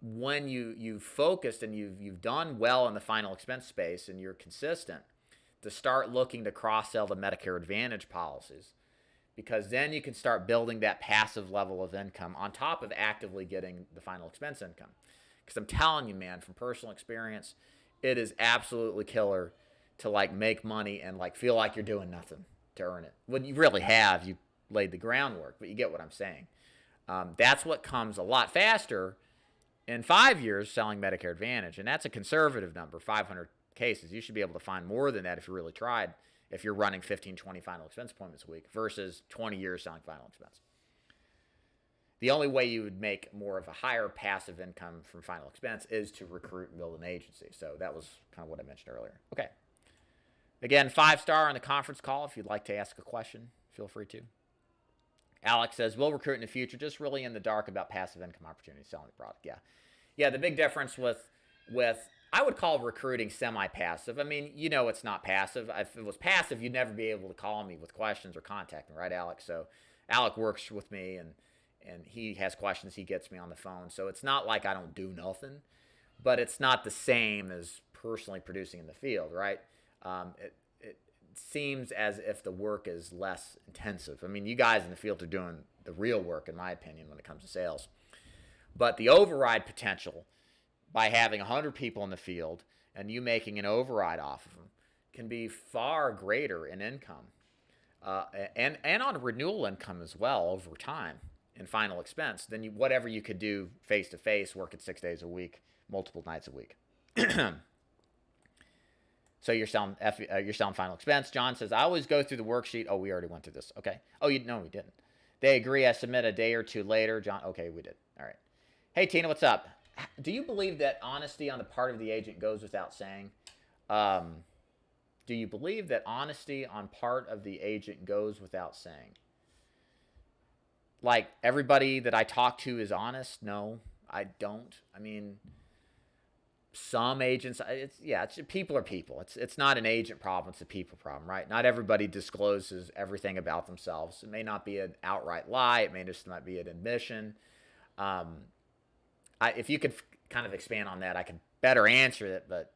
when you've focused and you've done well in the final expense space and you're consistent, to start looking to cross-sell the Medicare Advantage policies, because then you can start building that passive level of income on top of actively getting the final expense income. Because I'm telling you, man, from personal experience, it is absolutely killer to make money and feel like you're doing nothing to earn it. When you really have, you laid the groundwork, but you get what I'm saying. That's what comes a lot faster in 5 years selling Medicare Advantage, and that's a conservative number, 500 cases. You should be able to find more than that if you really tried, if you're running 15, 20 final expense appointments a week versus 20 years selling final expense. The only way you would make more of a higher passive income from final expense is to recruit and build an agency. So that was kind of what I mentioned earlier. Okay. Again, 5-star on the conference call. If you'd like to ask a question, feel free to. Alex says, we'll recruit in the future, just really in the dark about passive income opportunities selling the product. Yeah, the big difference with I would call recruiting semi-passive. I mean, it's not passive. If it was passive, you'd never be able to call me with questions or contact me, right, Alex? So Alec works with me, and he has questions. He gets me on the phone. So it's not like I don't do nothing, but it's not the same as personally producing in the field, right? It seems as if the work is less intensive. I mean, you guys in the field are doing the real work, in my opinion, when it comes to sales. But the override potential by having 100 people in the field and you making an override off of them can be far greater in income and on renewal income as well over time in final expense than whatever you could do face-to-face, working 6 days a week, multiple nights a week. So you're selling final expense. John says, I always go through the worksheet. Oh, we already went through this. Okay. Oh, no, we didn't. They agree. I submit a day or two later. John, okay, we did. All right. Hey, Tina, what's up? Do you believe that honesty on the part of the agent goes without saying? Do you believe that honesty on part of the agent goes without saying? Like, everybody that I talk to is honest? No, I don't. I mean, some agents, people are people. It's not an agent problem, it's a people problem, right? Not everybody discloses everything about themselves. It may not be an outright lie. It may just not be an admission. If you could kind of expand on that, I could better answer it, but,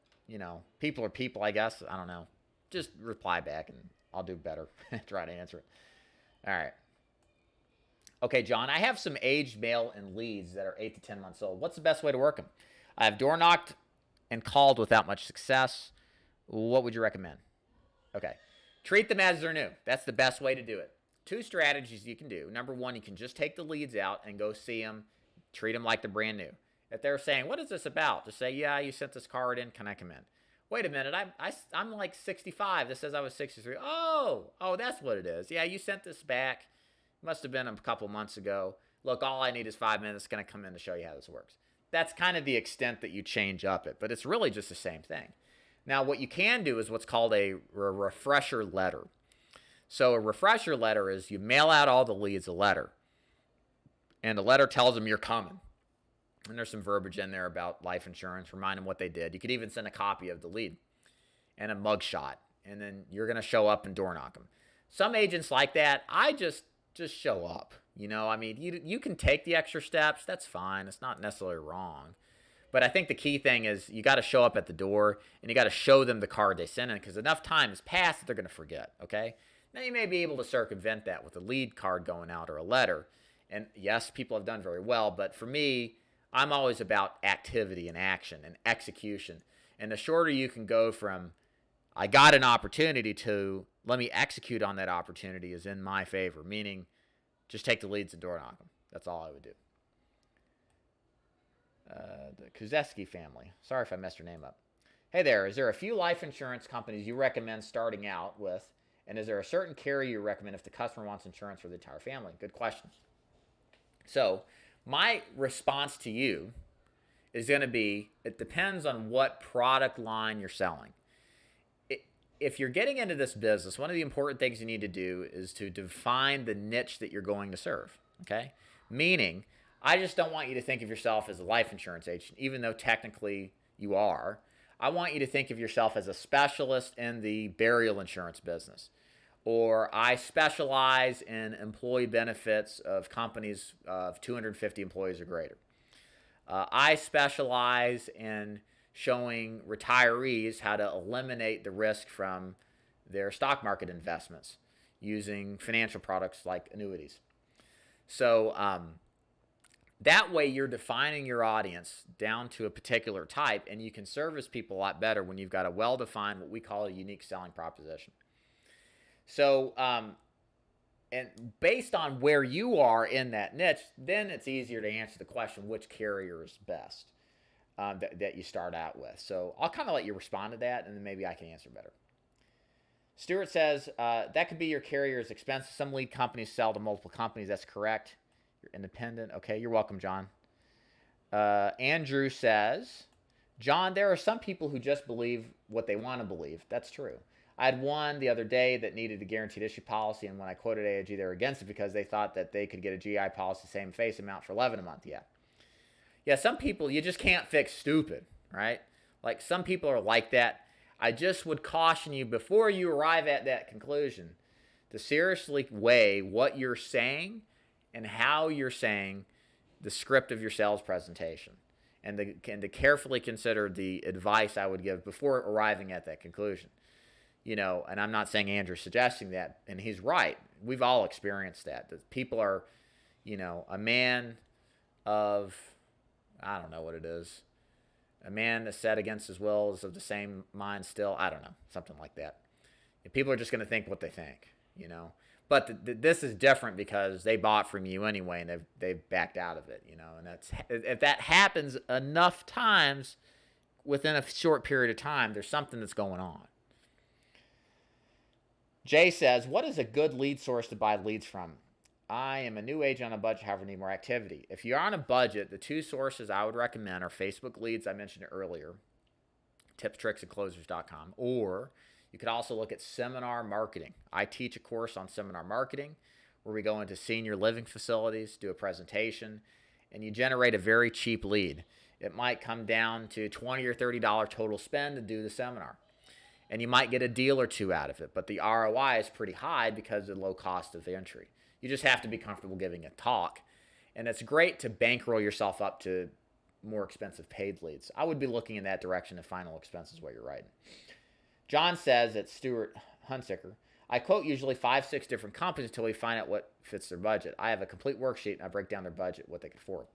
people are people, I guess. I don't know. Just reply back, and I'll do better try to answer it. All right. Okay, John, I have some aged mail and leads that are 8 to 10 months old. What's the best way to work them? I have door knocked and called without much success. What would you recommend? Okay. Treat them as they're new. That's the best way to do it. Two strategies you can do. Number one, you can just take the leads out and go see them, treat them like they're brand new. If they're saying, what is this about? Just say, yeah, you sent this card in. Can I come in? Wait a minute. I'm like 65. This says I was 63. Oh, that's what it is. Yeah, you sent this back. Must have been a couple months ago. Look, all I need is 5 minutes. Going to come in to show you how this works. That's kind of the extent that you change up it, but it's really just the same thing. Now, what you can do is what's called a refresher letter. So a refresher letter is you mail out all the leads a letter, and the letter tells them you're coming. And there's some verbiage in there about life insurance, remind them what they did. You could even send a copy of the lead and a mugshot, and then you're going to show up and door knock them. Some agents like that. I just show up. I mean, you can take the extra steps. That's fine. It's not necessarily wrong. But I think the key thing is you got to show up at the door and you got to show them the card they sent in, because enough time has passed that they're going to forget, okay? Now, you may be able to circumvent that with a lead card going out or a letter. And yes, people have done very well. But for me, I'm always about activity and action and execution. And the shorter you can go from I got an opportunity to let me execute on that opportunity is in my favor, meaning just take the leads and door knock them. That's all I would do. The Kuzeski family. Sorry if I messed your name up. Hey there, is there a few life insurance companies you recommend starting out with? And is there a certain carrier you recommend if the customer wants insurance for the entire family? Good question. So my response to you is going to be, it depends on what product line you're selling. If you're getting into this business, one of the important things you need to do is to define the niche that you're going to serve, okay? Meaning, I just don't want you to think of yourself as a life insurance agent, even though technically you are. I want you to think of yourself as a specialist in the burial insurance business. Or I specialize in employee benefits of companies of 250 employees or greater. I specialize in showing retirees how to eliminate the risk from their stock market investments using financial products like annuities. So that way you're defining your audience down to a particular type, and you can service people a lot better when you've got a well-defined, what we call a unique selling proposition. So, and based on where you are in that niche, then it's easier to answer the question, which carrier is best that you start out with. So I'll kind of let you respond to that, and then maybe I can answer better. Stuart says, that could be your carrier's expense. Some lead companies sell to multiple companies. That's correct. You're independent. Okay, you're welcome, John. Andrew says, John, there are some people who just believe what they want to believe. That's true. I had one the other day that needed a guaranteed issue policy, and when I quoted AIG, they were against it because they thought that they could get a GI policy, same face amount for 11 a month. Yeah, some people, you just can't fix stupid, right? Like, some people are like that. I just would caution you before you arrive at that conclusion to seriously weigh what you're saying and how you're saying the script of your sales presentation, and to carefully consider the advice I would give before arriving at that conclusion. And I'm not saying Andrew's suggesting that, and he's right. We've all experienced that. That people are, a man of, I don't know what it is. A man that's set against his will is of the same mind still. I don't know, something like that. And people are just going to think what they think, But this is different because they bought from you anyway, and they've backed out of it, And if that happens enough times within a short period of time, there's something that's going on. Jay says, what is a good lead source to buy leads from? I am a new agent on a budget, however, need more activity. If you're on a budget, the two sources I would recommend are Facebook leads, I mentioned earlier, tipstricksandclosers.com, or you could also look at seminar marketing. I teach a course on seminar marketing where we go into senior living facilities, do a presentation, and you generate a very cheap lead. It might come down to $20 or $30 total spend to do the seminar. And you might get a deal or two out of it, but the ROI is pretty high because of the low cost of entry. You just have to be comfortable giving a talk. And it's great to bankroll yourself up to more expensive paid leads. I would be looking in that direction if final expenses while you're writing. John says, it's Stuart Hunsicker, I quote usually 5-6 different companies until we find out what fits their budget. I have a complete worksheet and I break down their budget, what they can afford.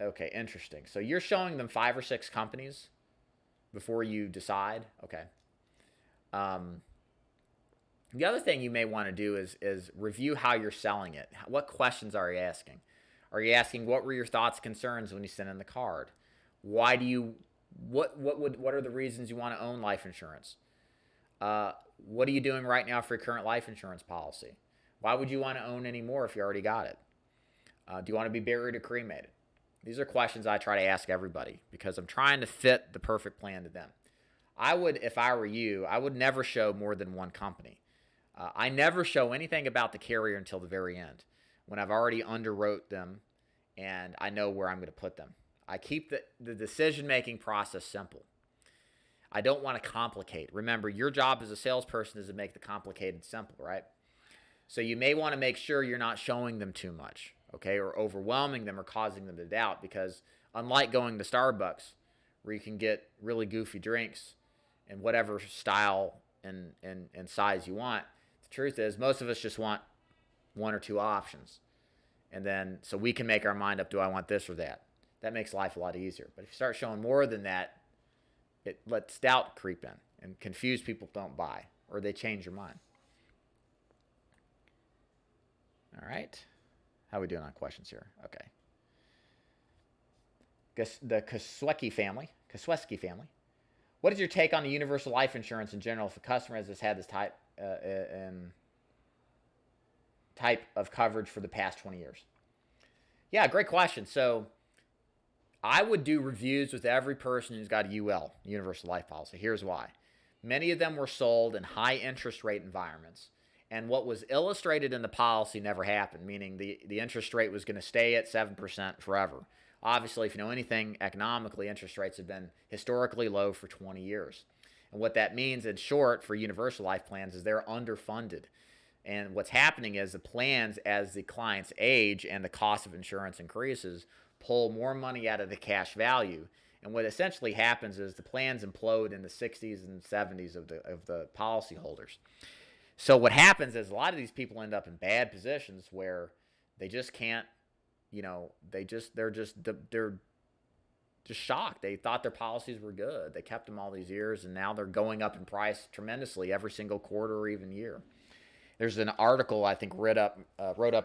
Okay, interesting. So you're showing them 5 or 6 companies before you decide? Okay. The other thing you may want to do is review how you're selling it. What questions are you asking? Are you asking what were your thoughts, concerns when you sent in the card? Why do you what are the reasons you want to own life insurance? What are you doing right now for your current life insurance policy? Why would you want to own any more if you already got it? Do you want to be buried or cremated? These are questions I try to ask everybody because I'm trying to fit the perfect plan to them. I would, if I were you, I would never show more than one company. I never show anything about the carrier until the very end, when I've already underwrote them and I know where I'm going to put them. I keep the decision-making process simple. I don't want to complicate. Remember, your job as a salesperson is to make the complicated simple, right? So you may want to make sure you're not showing them too much, okay, or overwhelming them or causing them to doubt, because unlike going to Starbucks, where you can get really goofy drinks in whatever style and size you want, the truth is most of us just want 1 or 2 options. And then, so we can make our mind up, do I want this or that? That makes life a lot easier. But if you start showing more than that, it lets doubt creep in, and confused people don't buy, or they change your mind. All right. How are we doing on questions here? Okay. The Koswecki family. What is your take on the universal life insurance in general if a customer has had this type of coverage for the past 20 years? Yeah, great question. So I would do reviews with every person who's got a UL, universal life policy. Here's why. Many of them were sold in high interest rate environments, and what was illustrated in the policy never happened, meaning the interest rate was going to stay at 7% forever. Obviously, if you know anything economically, interest rates have been historically low for 20 years. And what that means, in short, for universal life plans is they're underfunded. And what's happening is the plans, as the clients age and the cost of insurance increases, pull more money out of the cash value. And what essentially happens is the plans implode in the 60s and 70s of the policyholders. So what happens is a lot of these people end up in bad positions where they just can't, they're just shocked. They thought their policies were good. They kept them all these years, and now they're going up in price tremendously every single quarter or even year. There's an article I think wrote up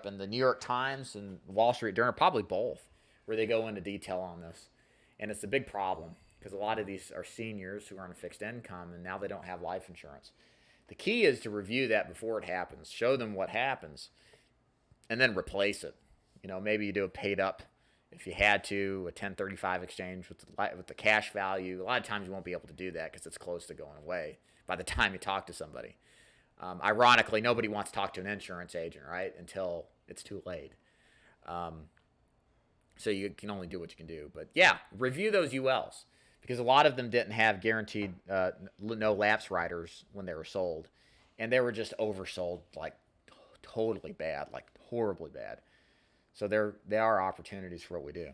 in the New York Times and Wall Street Journal, probably both, where they go into detail on this. And it's a big problem because a lot of these are seniors who are on a fixed income, and now they don't have life insurance. The key is to review that before it happens. Show them what happens, and then replace it. Maybe you do a paid up if you had to, a 1035 exchange with the cash value. A lot of times you won't be able to do that because it's close to going away by the time you talk to somebody. Ironically, nobody wants to talk to an insurance agent, right, until it's too late. So you can only do what you can do. But yeah, review those ULs, because a lot of them didn't have guaranteed no lapse riders when they were sold, and they were just oversold, like totally bad, like horribly bad. So there are opportunities for what we do.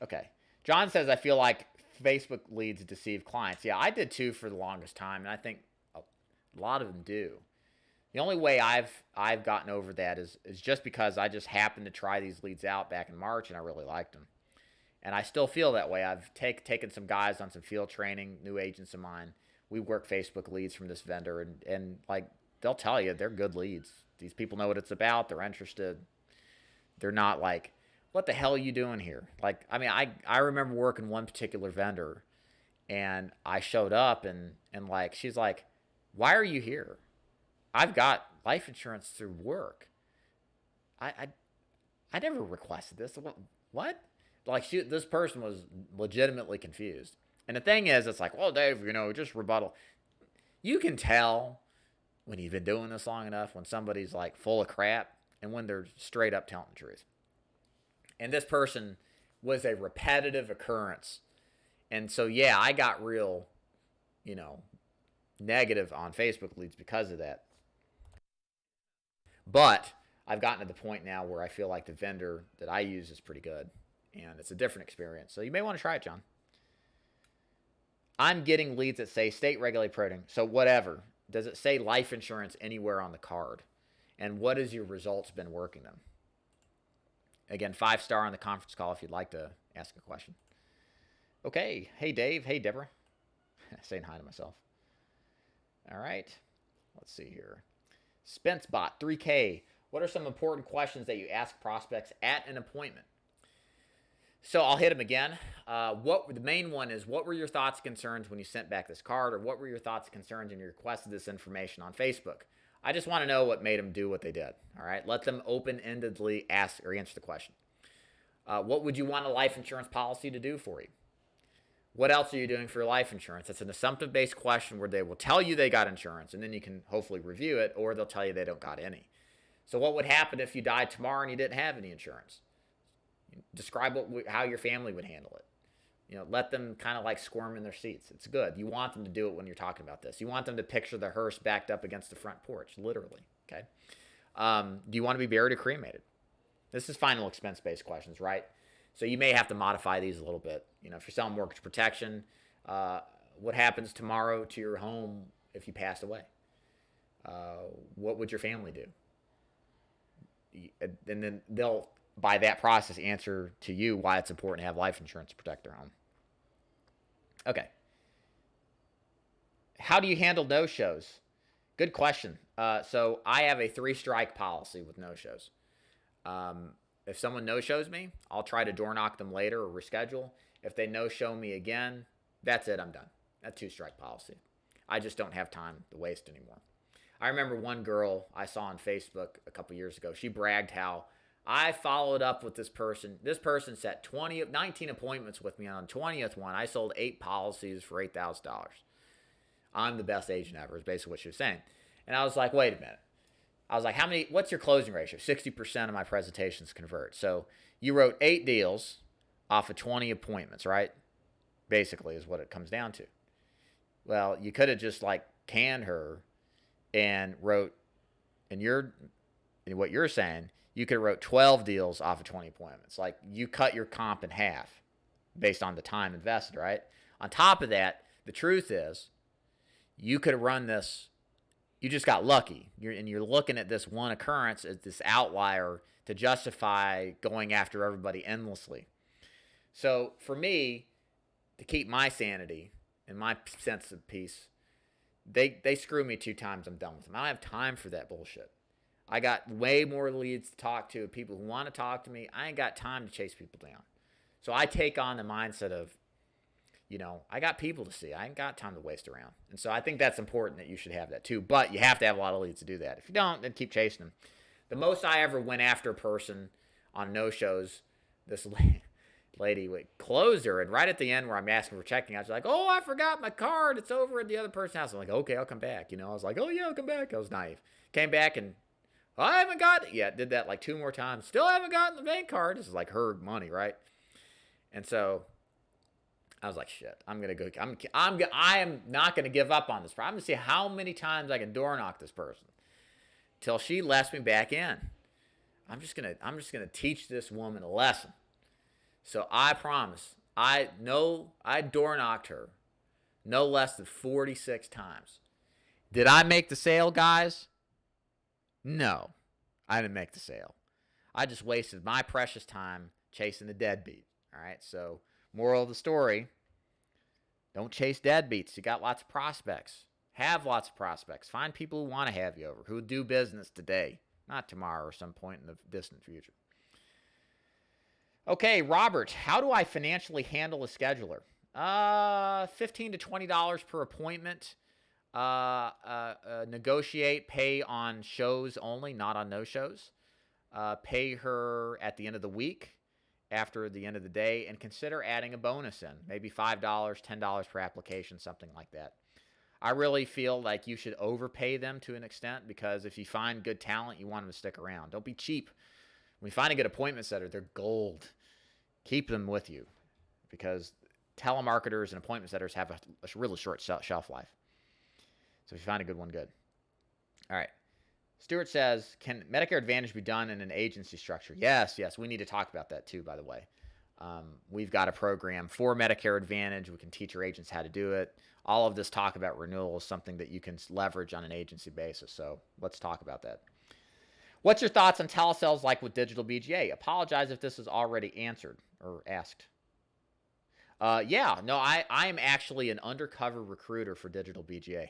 Okay. John says, I feel like Facebook leads deceive clients. Yeah, I did too for the longest time, and I think a lot of them do. The only way I've gotten over that is just because I just happened to try these leads out back in March, and I really liked them. And I still feel that way. I've taken some guys on some field training, new agents of mine. We work Facebook leads from this vendor, and like they'll tell you they're good leads. These people know what it's about. They're interested. They're not like, what the hell are you doing here? Like, I mean, I remember working one particular vendor, and I showed up, and like, she's like, why are you here? I've got life insurance through work. I never requested this. What? Like, this person was legitimately confused. And the thing is, it's like, well, Dave, just rebuttal. You can tell when you've been doing this long enough when somebody's like full of crap and when they're straight up telling the truth. And this person was a repetitive occurrence. And so, yeah, I got real, negative on Facebook leads because of that. But I've gotten to the point now where I feel like the vendor that I use is pretty good. And it's a different experience. So you may want to try it, John. I'm getting leads that say state regulated product. So whatever. does it say life insurance anywhere on the card? And what has your results been working them? Again, 5-star on the conference call if you'd like to ask a question. Okay. Hey, Dave. Hey, Deborah. Saying hi to myself. All right. Let's see here. SpenceBot 3K. What are some important questions that you ask prospects at an appointment? So I'll hit them again. The main one is, what were your thoughts and concerns when you sent back this card, or what were your thoughts and concerns when you requested this information on Facebook? I just want to know what made them do what they did. All right, let them open-endedly ask or answer the question. What would you want a life insurance policy to do for you? What else are you doing for your life insurance? It's an assumptive-based question where they will tell you they got insurance, and then you can hopefully review it, or they'll tell you they don't got any. So what would happen if you died tomorrow and you didn't have any insurance? Describe how your family would handle it. Let them kind of like squirm in their seats. It's good. You want them to do it when you're talking about this. You want them to picture the hearse backed up against the front porch, literally. Okay. Do you want to be buried or cremated? This is final expense-based questions, right? So you may have to modify these a little bit. If you're selling mortgage protection, what happens tomorrow to your home if you pass away? What would your family do? And then they'll, by that process, answer to you why it's important to have life insurance to protect their home. Okay. How do you handle no-shows? Good question. So I have a 3-strike policy with no-shows. If someone no-shows me, I'll try to door knock them later or reschedule. If they no-show me again, that's it. I'm done. That's 2-strike policy. I just don't have time to waste anymore. I remember one girl I saw on Facebook a couple years ago. She bragged how I followed up with this person. This person set 19 appointments with me. On the 20th one, I sold 8 policies for $8,000. I'm the best agent ever, is basically what she was saying. And I was like, wait a minute. I was like, what's your closing ratio? 60% of my presentations convert. So you wrote 8 deals off of 20 appointments, right? Basically is what it comes down to. Well, you could have just canned her and wrote, and what you're saying, you could have wrote 12 deals off of 20 appointments. You cut your comp in half based on the time invested, right? On top of that, the truth is you could have run this. You just got lucky. You're looking at this one occurrence as this outlier to justify going after everybody endlessly. So for me, to keep my sanity and my sense of peace, they screw me 2 times, I'm done with them. I don't have time for that bullshit. I got way more leads to talk to, people who want to talk to me. I ain't got time to chase people down. So I take on the mindset of, I got people to see. I ain't got time to waste around. And so I think that's important that you should have that too. But you have to have a lot of leads to do that. If you don't, then keep chasing them. The most I ever went after a person on no-shows, this lady would close her. And right at the end where I'm asking for checking, I was like, oh, I forgot my card. It's over at the other person's house. I'm like, okay, I'll come back. I was like, oh, yeah, I'll come back. I was naive. Came back and I haven't got it yet. Did that 2 more times. Still haven't gotten the bank card. This is her money, right? And so I was like, shit, I'm going to go. I am not going to give up on this. I'm going to see how many times I can door knock this person till she lets me back in. I'm just going to teach this woman a lesson. So I promise, I door knocked her no less than 46 times. Did I make the sale, guys? No, I didn't make the sale. I just wasted my precious time chasing the deadbeat. All right, so moral of the story, don't chase deadbeats. You got lots of prospects. Have lots of prospects. Find people who want to have you over, who do business today, not tomorrow or some point in the distant future. Okay, Robert, how do I financially handle a scheduler? $15 to $20 per appointment. Negotiate, pay on shows only, not on no-shows. Pay her at the end of the week, after the end of the day, and consider adding a bonus in, maybe $5, $10 per application, something like that. I really feel like you should overpay them to an extent, because if you find good talent, you want them to stick around. Don't be cheap. When you find a good appointment setter, they're gold. Keep them with you, because telemarketers and appointment setters have a really short shelf life. So if you find a good one, good. All right. Stuart says, can Medicare Advantage be done in an agency structure? Yes. We need to talk about that too, by the way. We've got a program for Medicare Advantage. We can teach our agents how to do it. All of this talk about renewal is something that you can leverage on an agency basis. So let's talk about that. What's your thoughts on telesales like with digital BGA? Apologize if this is already answered or asked. Yeah, no, I am actually an undercover recruiter for digital BGA.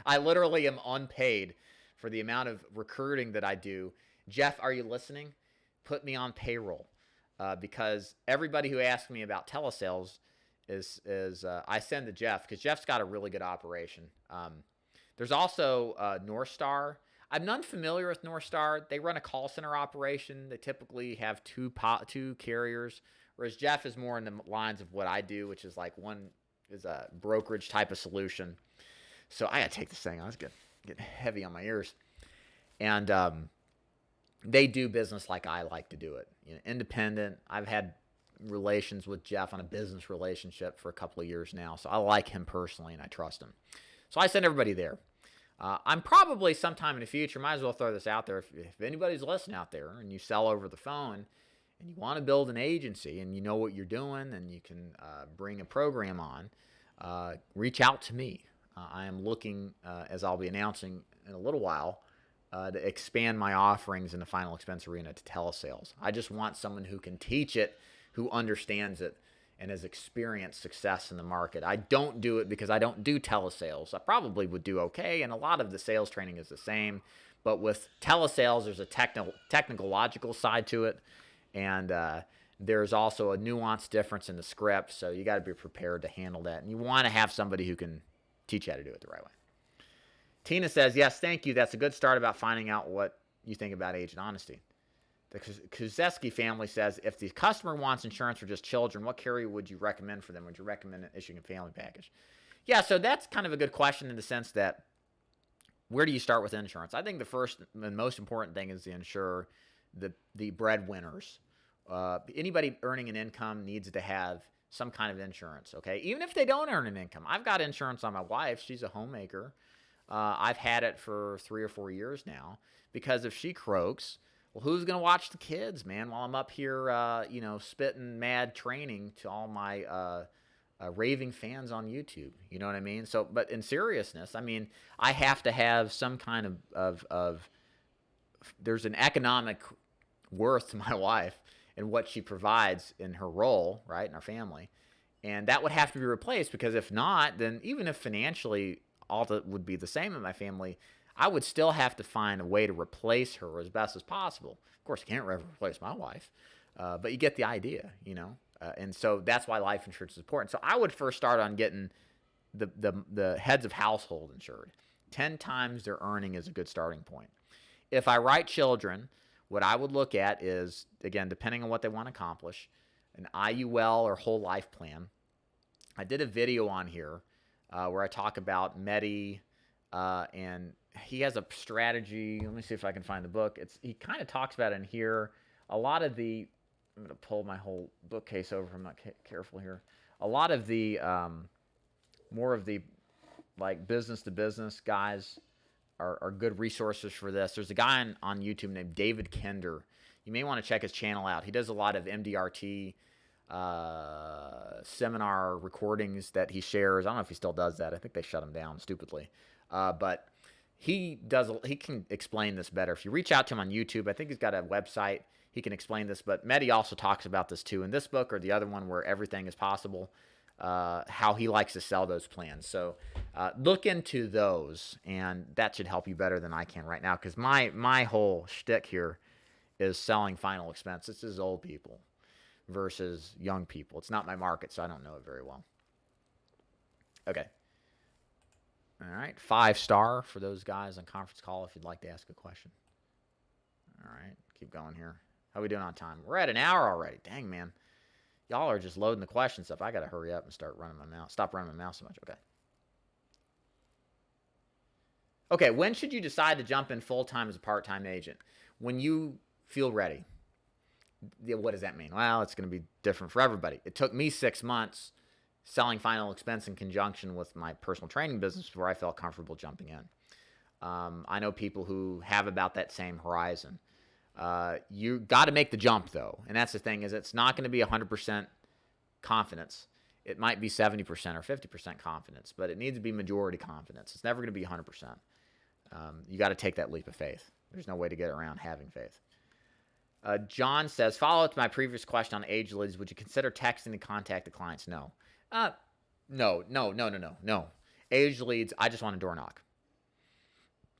I literally am unpaid for the amount of recruiting that I do. Jeff, are you listening? Put me on payroll. Because everybody who asks me about telesales is I send to Jeff, because Jeff's got a really good operation. There's also North Star. I'm unfamiliar with North Star. They run a call center operation. They typically have two carriers, whereas Jeff is more in the lines of what I do, which is like one is a brokerage type of solution. So I gotta take this thing. I was getting heavy on my ears, and they do business like I like to do it. You know, independent. I've had relations with Jeff on a business relationship for a couple of years now, so I like him personally and I trust him. So I send everybody there. I'm probably sometime in the future, might as well throw this out there, if anybody's listening out there and you sell over the phone and you want to build an agency and you know what you're doing and you can bring a program on, reach out to me. I am looking, as I'll be announcing in a little while, to expand my offerings in the final expense arena to telesales. I just want someone who can teach it, who understands it, and has experienced success in the market. I don't do it because I don't do telesales. I probably would do okay, and a lot of the sales training is the same. But with telesales, there's a technical logical side to it, and there's also a nuanced difference in the script, so you got to be prepared to handle that. And you want to have somebody who can teach you how to do it the right way. Tina says, yes, thank you. That's a good start about finding out what you think about agent honesty. The Kuzeski family says, if the customer wants insurance for just children, what carrier would you recommend for them? Would you recommend issuing a family package? Yeah, so that's kind of a good question in the sense that where do you start with insurance? I think the first and most important thing is to ensure the breadwinners. Anybody earning an income needs to have some kind of insurance, okay? Even if they don't earn an income. I've got insurance on my wife. She's a homemaker. I've had it for 3 or 4 years now because if she croaks, well, who's going to watch the kids, man, while I'm up here, spitting mad training to all my raving fans on YouTube? You know what I mean? So, but in seriousness, I mean, I have to have some kind of there's an economic worth to my wife and what she provides in her role, right, in our family. And that would have to be replaced because if not, then even if financially all that would be the same in my family, I would still have to find a way to replace her as best as possible. Of course, I can't ever replace my wife, but you get the idea, you know. And so that's why life insurance is important. So I would first start on getting the heads of household insured. 10 times their earning is a good starting point. If I write children, what I would look at is, again, depending on what they want to accomplish, an IUL or whole life plan. I did a video on here where I talk about Medi, and he has a strategy. Let me see if I can find the book. He kind of talks about it in here. A lot of the, I'm going to pull my whole bookcase over if I'm not careful here. A lot of the, more of the like business to business guys are good resources for this. There's a guy on YouTube named David Kender. You may want to check his channel out. He does a lot of MDRT seminar recordings that he shares. I don't know if he still does that. I think they shut him down stupidly. But he can explain this better. If you reach out to him on YouTube, I think he's got a website. He can explain this. But Medi also talks about this too in this book or the other one where everything is possible, how he likes to sell those plans. So look into those, and that should help you better than I can right now because my whole shtick here is selling final expense. This is old people versus young people. It's not my market, so I don't know it very well. Okay. All right. 5-star for those guys on conference call if you'd like to ask a question. All right. Keep going here. How are we doing on time? We're at an hour already. Dang, man. Y'all are just loading the questions up. I got to hurry up and start running my mouth. Stop running my mouth so much. Okay. Okay. When should you decide to jump in full-time as a part-time agent? When you feel ready. What does that mean? Well, it's going to be different for everybody. It took me 6 months selling final expense in conjunction with my personal training business before I felt comfortable jumping in. I know people who have about that same horizon. You got to make the jump, though. And that's the thing, is it's not going to be 100% confidence. It might be 70% or 50% confidence, but it needs to be majority confidence. It's never going to be 100%. You got to take that leap of faith. There's no way to get around having faith. John says, follow up to my previous question on age leads. Would you consider texting to contact the clients? No. No. Age leads, I just want a door knock.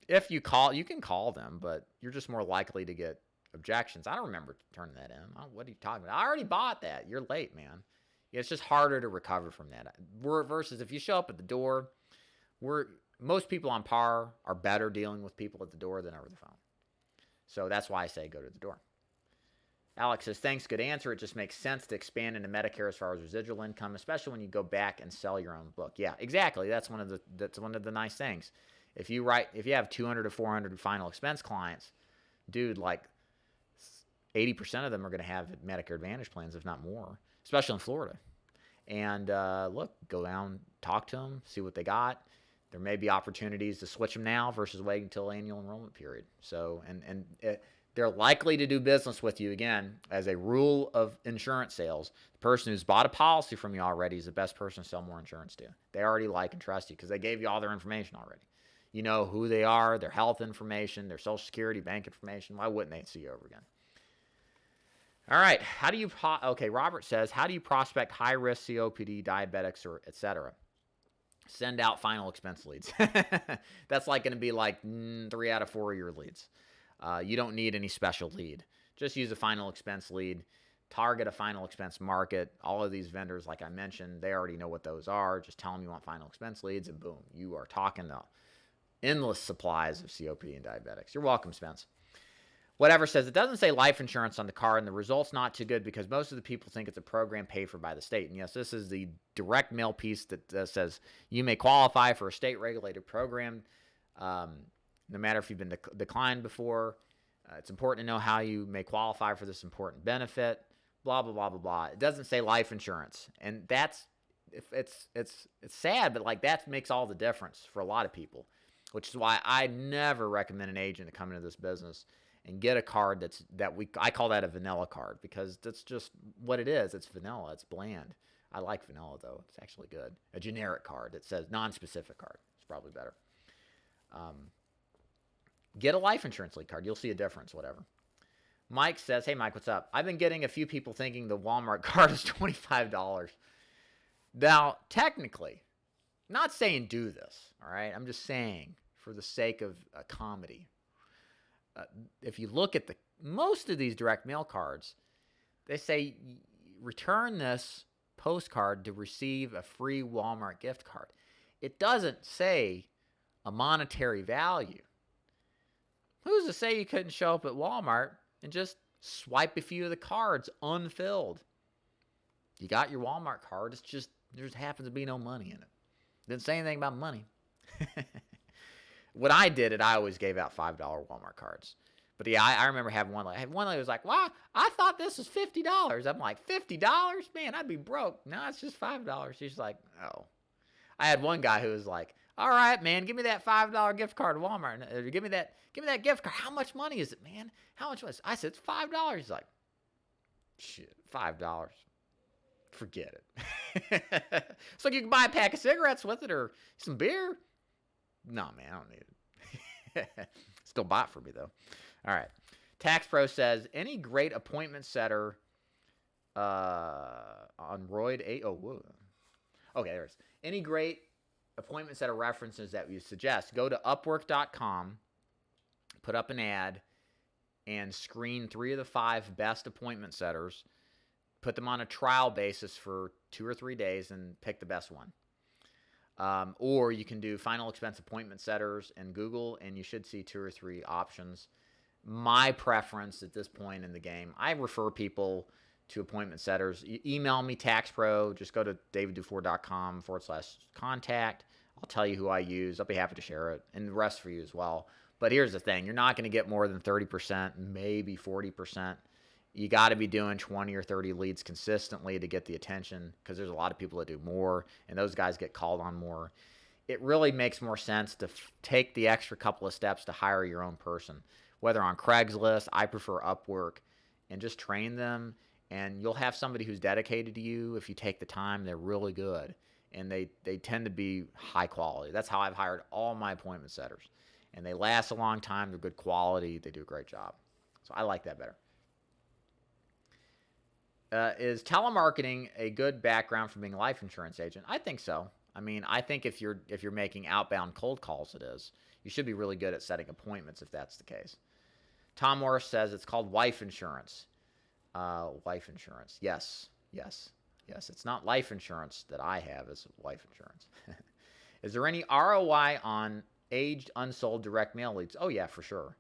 If you call, you can call them, but you're just more likely to get objections. I don't remember turning that in. What are you talking about? I already bought that. You're late, man. Yeah, it's just harder to recover from that. Versus if you show up at the door, most people on par are better dealing with people at the door than over the phone. So that's why I say go to the door. Alex says, thanks, good answer. It just makes sense to expand into Medicare as far as residual income, especially when you go back and sell your own book. Yeah, exactly. That's one of the nice things. If you have 200 to 400 final expense clients, dude, like 80% of them are going to have Medicare Advantage plans, if not more, especially in Florida. And look, go down, talk to them, see what they got. There may be opportunities to switch them now versus waiting until annual enrollment period. So, they're likely to do business with you, again, as a rule of insurance sales. The person who's bought a policy from you already is the best person to sell more insurance to. They already like and trust you because they gave you all their information already. You know who they are, their health information, their social security, bank information. Why wouldn't they see you over again? All right. Robert says, how do you prospect high-risk COPD, diabetics, or et cetera? Send out final expense leads. That's like going to be like 3 out of 4 of your leads. You don't need any special lead. Just use a final expense lead. Target a final expense market. All of these vendors, like I mentioned, they already know what those are. Just tell them you want final expense leads, and boom, you are talking to endless supplies of COPD and diabetics. You're welcome, Spence. Whatever says, it doesn't say life insurance on the card, and the result's not too good because most of the people think it's a program paid for by the state. And yes, this is the direct mail piece that says you may qualify for a state-regulated program. No matter if you've been declined before, it's important to know how you may qualify for this important benefit, blah, blah, blah, blah, blah. It doesn't say life insurance. And it's sad, but like that makes all the difference for a lot of people, which is why I never recommend an agent to come into this business and get a card I call that a vanilla card because that's just what it is. It's vanilla. It's bland. I like vanilla, though. It's actually good. A generic card that says non-specific card. It's probably better. Get a life insurance lead card. You'll see a difference, whatever. Mike says, hey, Mike, what's up? I've been getting a few people thinking the Walmart card is $25. Now, technically, not saying do this, all right? I'm just saying for the sake of comedy. If you look at most of these direct mail cards, they say return this postcard to receive a free Walmart gift card. It doesn't say a monetary value. Who's to say you couldn't show up at Walmart and just swipe a few of the cards unfilled? You got your Walmart card. It's just there just happens to be no money in it. Didn't say anything about money. When I did it, I always gave out $5 Walmart cards. But yeah, I remember having one. I had one lady was like, "Wow, I thought this was $50." I'm like, $50? Man, I'd be broke. No, it's just $5. She's like, oh. I had one guy who was like, all right, man, give me that $5 gift card to Walmart. Give me that gift card. How much money is it, man? How much was it? I said, it's $5. He's like, shit, $5. Forget it. So you can buy a pack of cigarettes with it or some beer. No, man, I don't need it. Still bought for me, though. All right. Tax Pro says, any great appointment setter on Royd 8? Oh, whoa. Okay, there it is. Any great appointment setter references that you suggest? Go to Upwork.com, put up an ad, and screen 3 of the 5 best appointment setters. Put them on a trial basis for 2 or 3 days and pick the best one. Or you can do final expense appointment setters in Google, and you should see 2 or 3 options. My preference at this point in the game, I refer people to appointment setters. Email me, TaxPro. Just go to davidduford.com/contact. I'll tell you who I use. I'll be happy to share it, and the rest for you as well. But here's the thing. You're not going to get more than 30%, maybe 40%. You got to be doing 20 or 30 leads consistently to get the attention because there's a lot of people that do more, and those guys get called on more. It really makes more sense to take the extra couple of steps to hire your own person. whether on Craigslist, I prefer Upwork, and just train them. And you'll have somebody who's dedicated to you. If you take the time, they're really good. And they tend to be high quality. That's how I've hired all my appointment setters. And they last a long time. They're good quality. They do a great job. So I like that better. Is telemarketing a good background for being a life insurance agent? I think so. I mean, I think if you're making outbound cold calls, it is. You should be really good at setting appointments if that's the case. Tom Morris says it's called wife insurance. Life insurance. Yes. It's not life insurance that I have. It's life insurance. Is there any ROI on aged unsold direct mail leads? Oh yeah, for sure.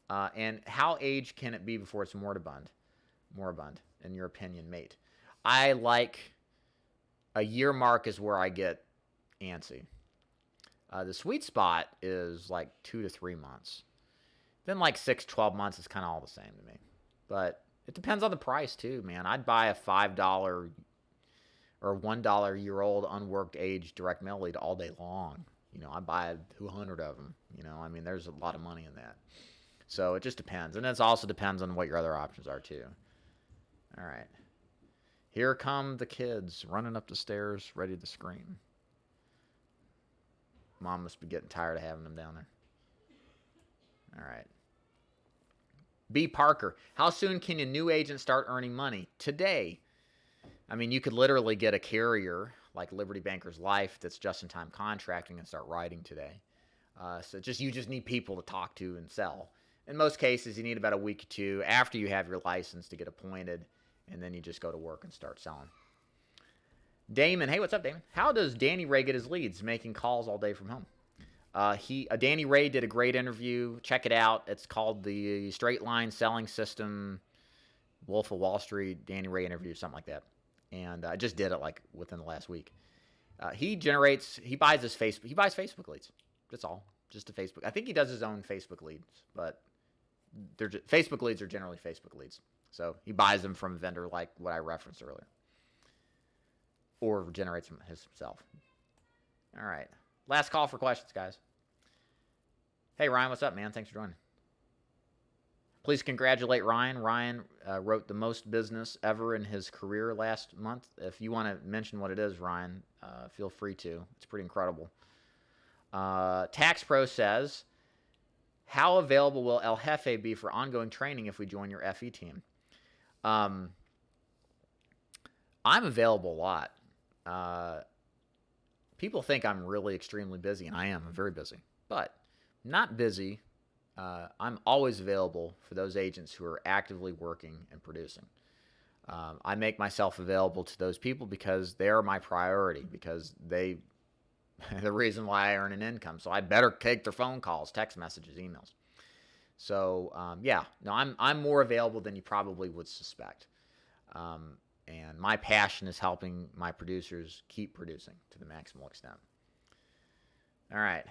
And how aged can it be before it's moribund? In your opinion, mate? I like a year mark is where I get antsy. The sweet spot is like 2 to 3 months. Then like 6, 12 months is kind of all the same to me. But it depends on the price too, man. I'd buy a $5 or $1 year old unworked age direct mail lead all day long. I buy 200 of them. I mean, there's a lot of money in that. So it just depends. And it also depends on what your other options are too. All right. Here come the kids running up the stairs, ready to scream. Mom must be getting tired of having them down there. All right. B. Parker, how soon can a new agent start earning money? Today. I mean, you could literally get a carrier like Liberty Bankers Life that's just-in-time contracting and start writing today. So you just need people to talk to and sell. In most cases, you need about a week or two after you have your license to get appointed, and then you just go to work and start selling. Damon, hey, what's up, Damon? How does Danny Ray get his leads? Making calls all day from home. Danny Ray did a great interview. Check it out. It's called the Straight Line Selling System, Wolf of Wall Street, Danny Ray interview, something like that. And I just did it like within the last week. He buys Facebook leads. That's all. Just a Facebook. I think he does his own Facebook leads, but Facebook leads are generally Facebook leads. So he buys them from a vendor like what I referenced earlier, or generates them himself. All right. Last call for questions, guys. Hey, Ryan, what's up, man? Thanks for joining. Please congratulate Ryan. Ryan wrote the most business ever in his career last month. If you want to mention what it is, Ryan, feel free to. It's pretty incredible. Tax Pro says, how available will El Jefe be for ongoing training if we join your FE team? I'm available a lot. People think I'm really extremely busy, and I am. I'm very busy. But not busy. I'm always available for those agents who are actively working and producing. I make myself available to those people because they are my priority, because they the reason why I earn an income. So I better take their phone calls, text messages, emails. So I'm more available than you probably would suspect. And my passion is helping my producers keep producing to the maximal extent. All right.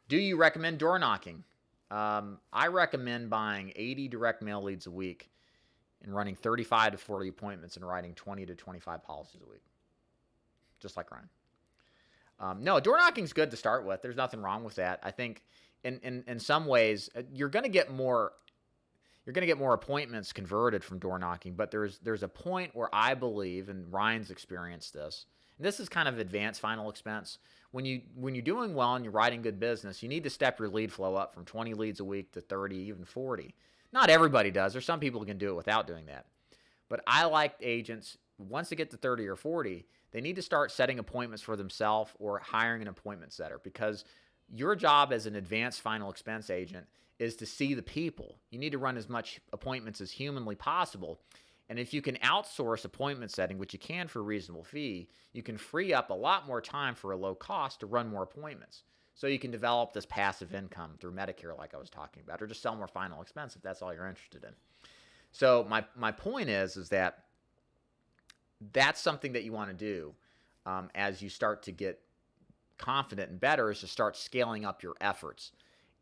Do you recommend door knocking? I recommend buying 80 direct mail leads a week and running 35 to 40 appointments and writing 20 to 25 policies a week. Just like Ryan. No, door knocking is good to start with. There's nothing wrong with that. I think in some ways you're going to get more appointments converted from door knocking, but there's a point where I believe, and Ryan's experienced this, and this is kind of advanced final expense. When you're doing well and you're writing good business, you need to step your lead flow up from 20 leads a week to 30, even 40. Not everybody does. There's some people who can do it without doing that. But I like agents, once they get to 30 or 40, they need to start setting appointments for themselves or hiring an appointment setter, because your job as an advanced final expense agent is to see the people. You need to run as much appointments as humanly possible. And if you can outsource appointment setting, which you can for a reasonable fee, you can free up a lot more time for a low cost to run more appointments. So you can develop this passive income through Medicare like I was talking about, or just sell more final expense if that's all you're interested in. So my point is that that's something that you want to do as you start to get confident and better, is to start scaling up your efforts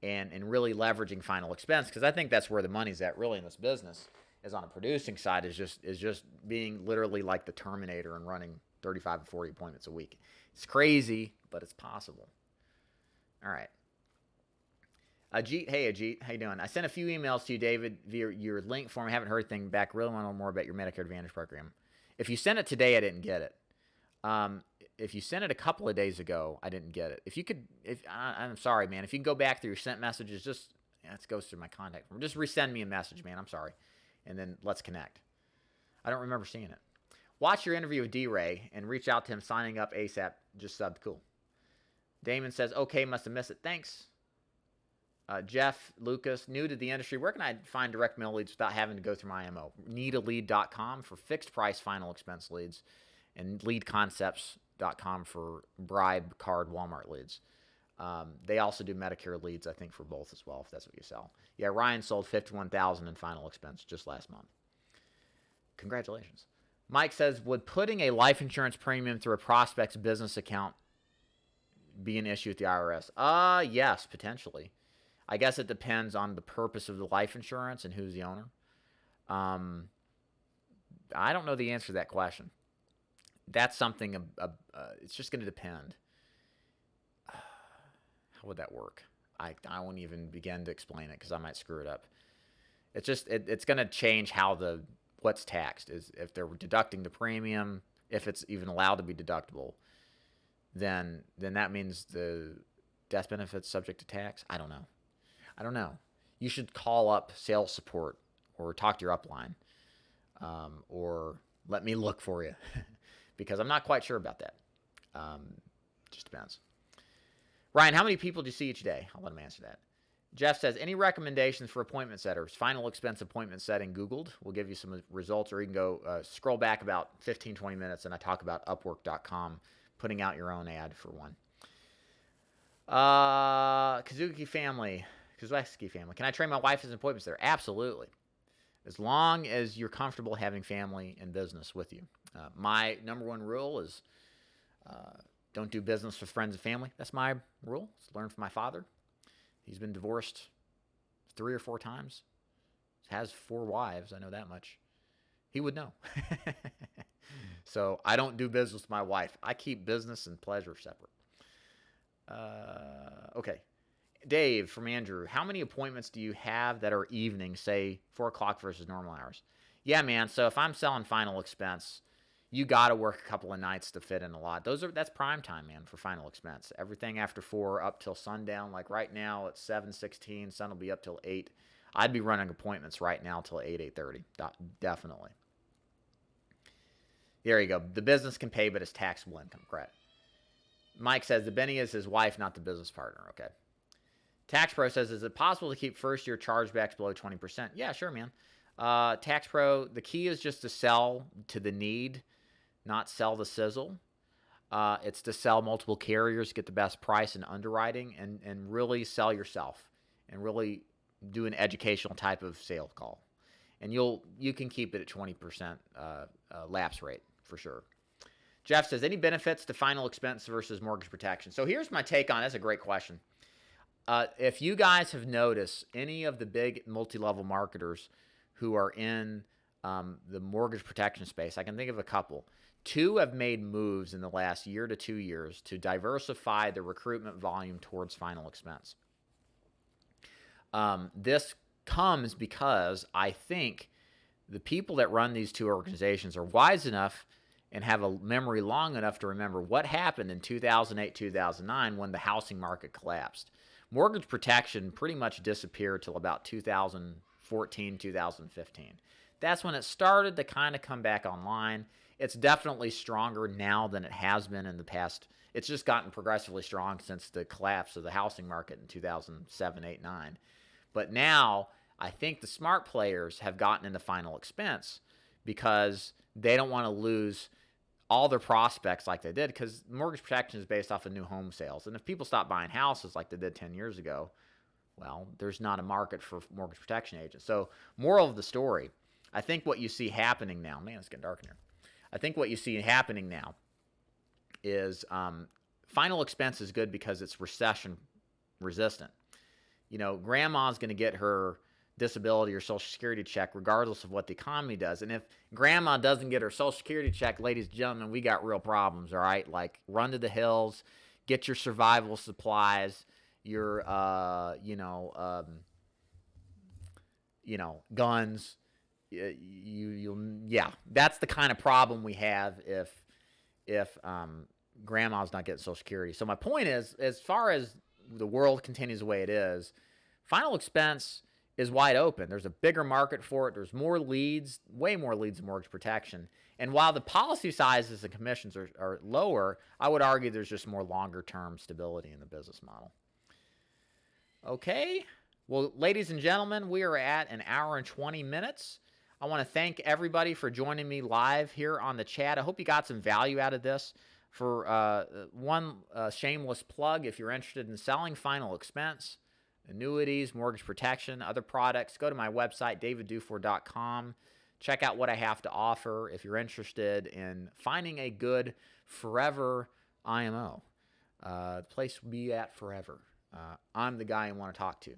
and really leveraging final expense, because I think that's where the money's at really in this business, is on a producing side, is just being literally like the Terminator and running 35 to 40 appointments a week. It's crazy, but it's possible. All right. Ajit, how you doing? I sent a few emails to you, David, via your link form. I haven't heard anything back. Really want to know more about your Medicare Advantage program. If you sent it today, I didn't get it. If you sent it a couple of days ago, I didn't get it. If you could, I'm sorry, man. If you can go back through your sent messages, it goes through my contact form. Just resend me a message, man. I'm sorry, and then let's connect. I don't remember seeing it. Watch your interview with D-Ray and reach out to him. Signing up ASAP. Just subbed. Cool. Damon says, okay, must have missed it. Thanks. Jeff Lucas, new to the industry. Where can I find direct mail leads without having to go through my IMO? Needalead.com for fixed price final expense leads, and leadconcepts.com for bribe card Walmart leads. They also do Medicare leads, I think, for both as well, if that's what you sell. Yeah, Ryan sold $51,000 in final expense just last month. Congratulations. Mike says, would putting a life insurance premium through a prospect's business account be an issue with the IRS? Yes, potentially. I guess it depends on the purpose of the life insurance and who's the owner. I don't know the answer to that question. That's something, it's just going to depend. How would that work? I won't even begin to explain it because I might screw it up. It's just, it's going to change how what's taxed. Is if they're deducting the premium, if it's even allowed to be deductible, then that means the death benefit's subject to tax. I don't know. You should call up sales support or talk to your upline, or let me look for you because I'm not quite sure about that. Just depends. Ryan, how many people do you see each day? I'll let him answer that. Jeff says, any recommendations for appointment setters? Final expense appointment setting Googled. We'll give you some results, or you can go scroll back about 15, 20 minutes, and I talk about Upwork.com, putting out your own ad for one. Kazuki family. Can I train my wife as an appointment setter? Absolutely. As long as you're comfortable having family and business with you. My number one rule is don't do business with friends and family. That's my rule. It's learned from my father. He's been divorced 3 or 4 times. Has 4 wives. I know that much. He would know. So I don't do business with my wife. I keep business and pleasure separate. Okay. Dave from Andrew, how many appointments do you have that are evening, say 4 o'clock versus normal hours? Yeah, man. So if I'm selling final expense, you got to work a couple of nights to fit in a lot. That's prime time, man, for final expense. Everything after 4 up till sundown. Like right now it's 7:16. Sun will be up till 8. I'd be running appointments right now till 8:30. Definitely. There you go. The business can pay, but it's taxable income. Correct. Mike says the Benny is his wife, not the business partner. Okay. Tax Pro says, is it possible to keep first-year chargebacks below 20%? Yeah, sure, man. Tax Pro, the key is just to sell to the need, not sell the sizzle. It's to sell multiple carriers, get the best price in underwriting, and really sell yourself and really do an educational type of sales call. And you can keep it at 20% lapse rate for sure. Jeff says, any benefits to final expense versus mortgage protection? So here's my take on it. That's a great question. If you guys have noticed, any of the big multi-level marketers who are in the mortgage protection space, I can think of a couple. 2 have made moves in the last year to 2 years to diversify the recruitment volume towards final expense. This comes because I think the people that run these 2 organizations are wise enough and have a memory long enough to remember what happened in 2008, 2009 when the housing market collapsed. Mortgage protection pretty much disappeared till about 2014, 2015. That's when it started to kind of come back online. It's definitely stronger now than it has been in the past. It's just gotten progressively strong since the collapse of the housing market in 2007, 8, 9. But now I think the smart players have gotten into final expense because they don't want to lose all their prospects like they did, because mortgage protection is based off of new home sales. And if people stop buying houses like they did 10 years ago, well, there's not a market for mortgage protection agents. So moral of the story, I think what you see happening now, man, it's getting dark in here. I think what you see happening now is final expense is good because it's recession resistant. You know, grandma's going to get her disability or Social Security check regardless of what the economy does. And if grandma doesn't get her Social Security check, ladies and gentlemen, we got real problems, all right? Like, run to the hills, get your survival supplies, your guns. Yeah, that's the kind of problem we have if grandma's not getting Social Security. So my point is, as far as the world continues the way it is, final expense is wide open. There's a bigger market for it. There's more leads, way more leads in mortgage protection. And while the policy sizes and commissions are lower, I would argue there's just more longer term stability in the business model. Okay. Well, ladies and gentlemen, we are at an hour and 20 minutes. I want to thank everybody for joining me live here on the chat. I hope you got some value out of this. For one shameless plug, if you're interested in selling final expense, annuities, mortgage protection, other products, go to my website, davidduford.com. Check out what I have to offer if you're interested in finding a good forever IMO. The place will be at forever. I'm the guy you want to talk to.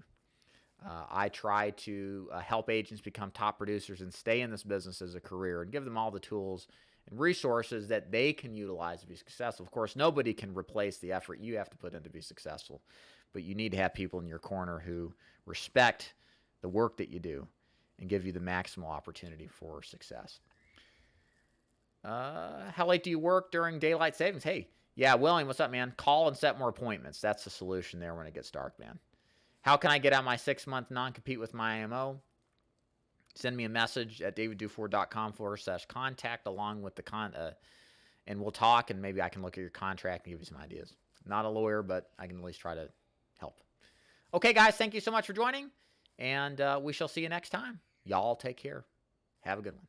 I try to help agents become top producers and stay in this business as a career and give them all the tools and resources that they can utilize to be successful. Of course, nobody can replace the effort you have to put in to be successful, but you need to have people in your corner who respect the work that you do and give you the maximal opportunity for success. How late do you work during daylight savings? Hey, yeah, William, what's up, man? Call and set more appointments. That's the solution there when it gets dark, man. How can I get out my 6-month non-compete with my IMO? Send me a message at davidduford.com/contact along with the and we'll talk, and maybe I can look at your contract and give you some ideas. I'm not a lawyer, but I can at least try to help. Okay, guys, thank you so much for joining, and we shall see you next time. Y'all take care. Have a good one.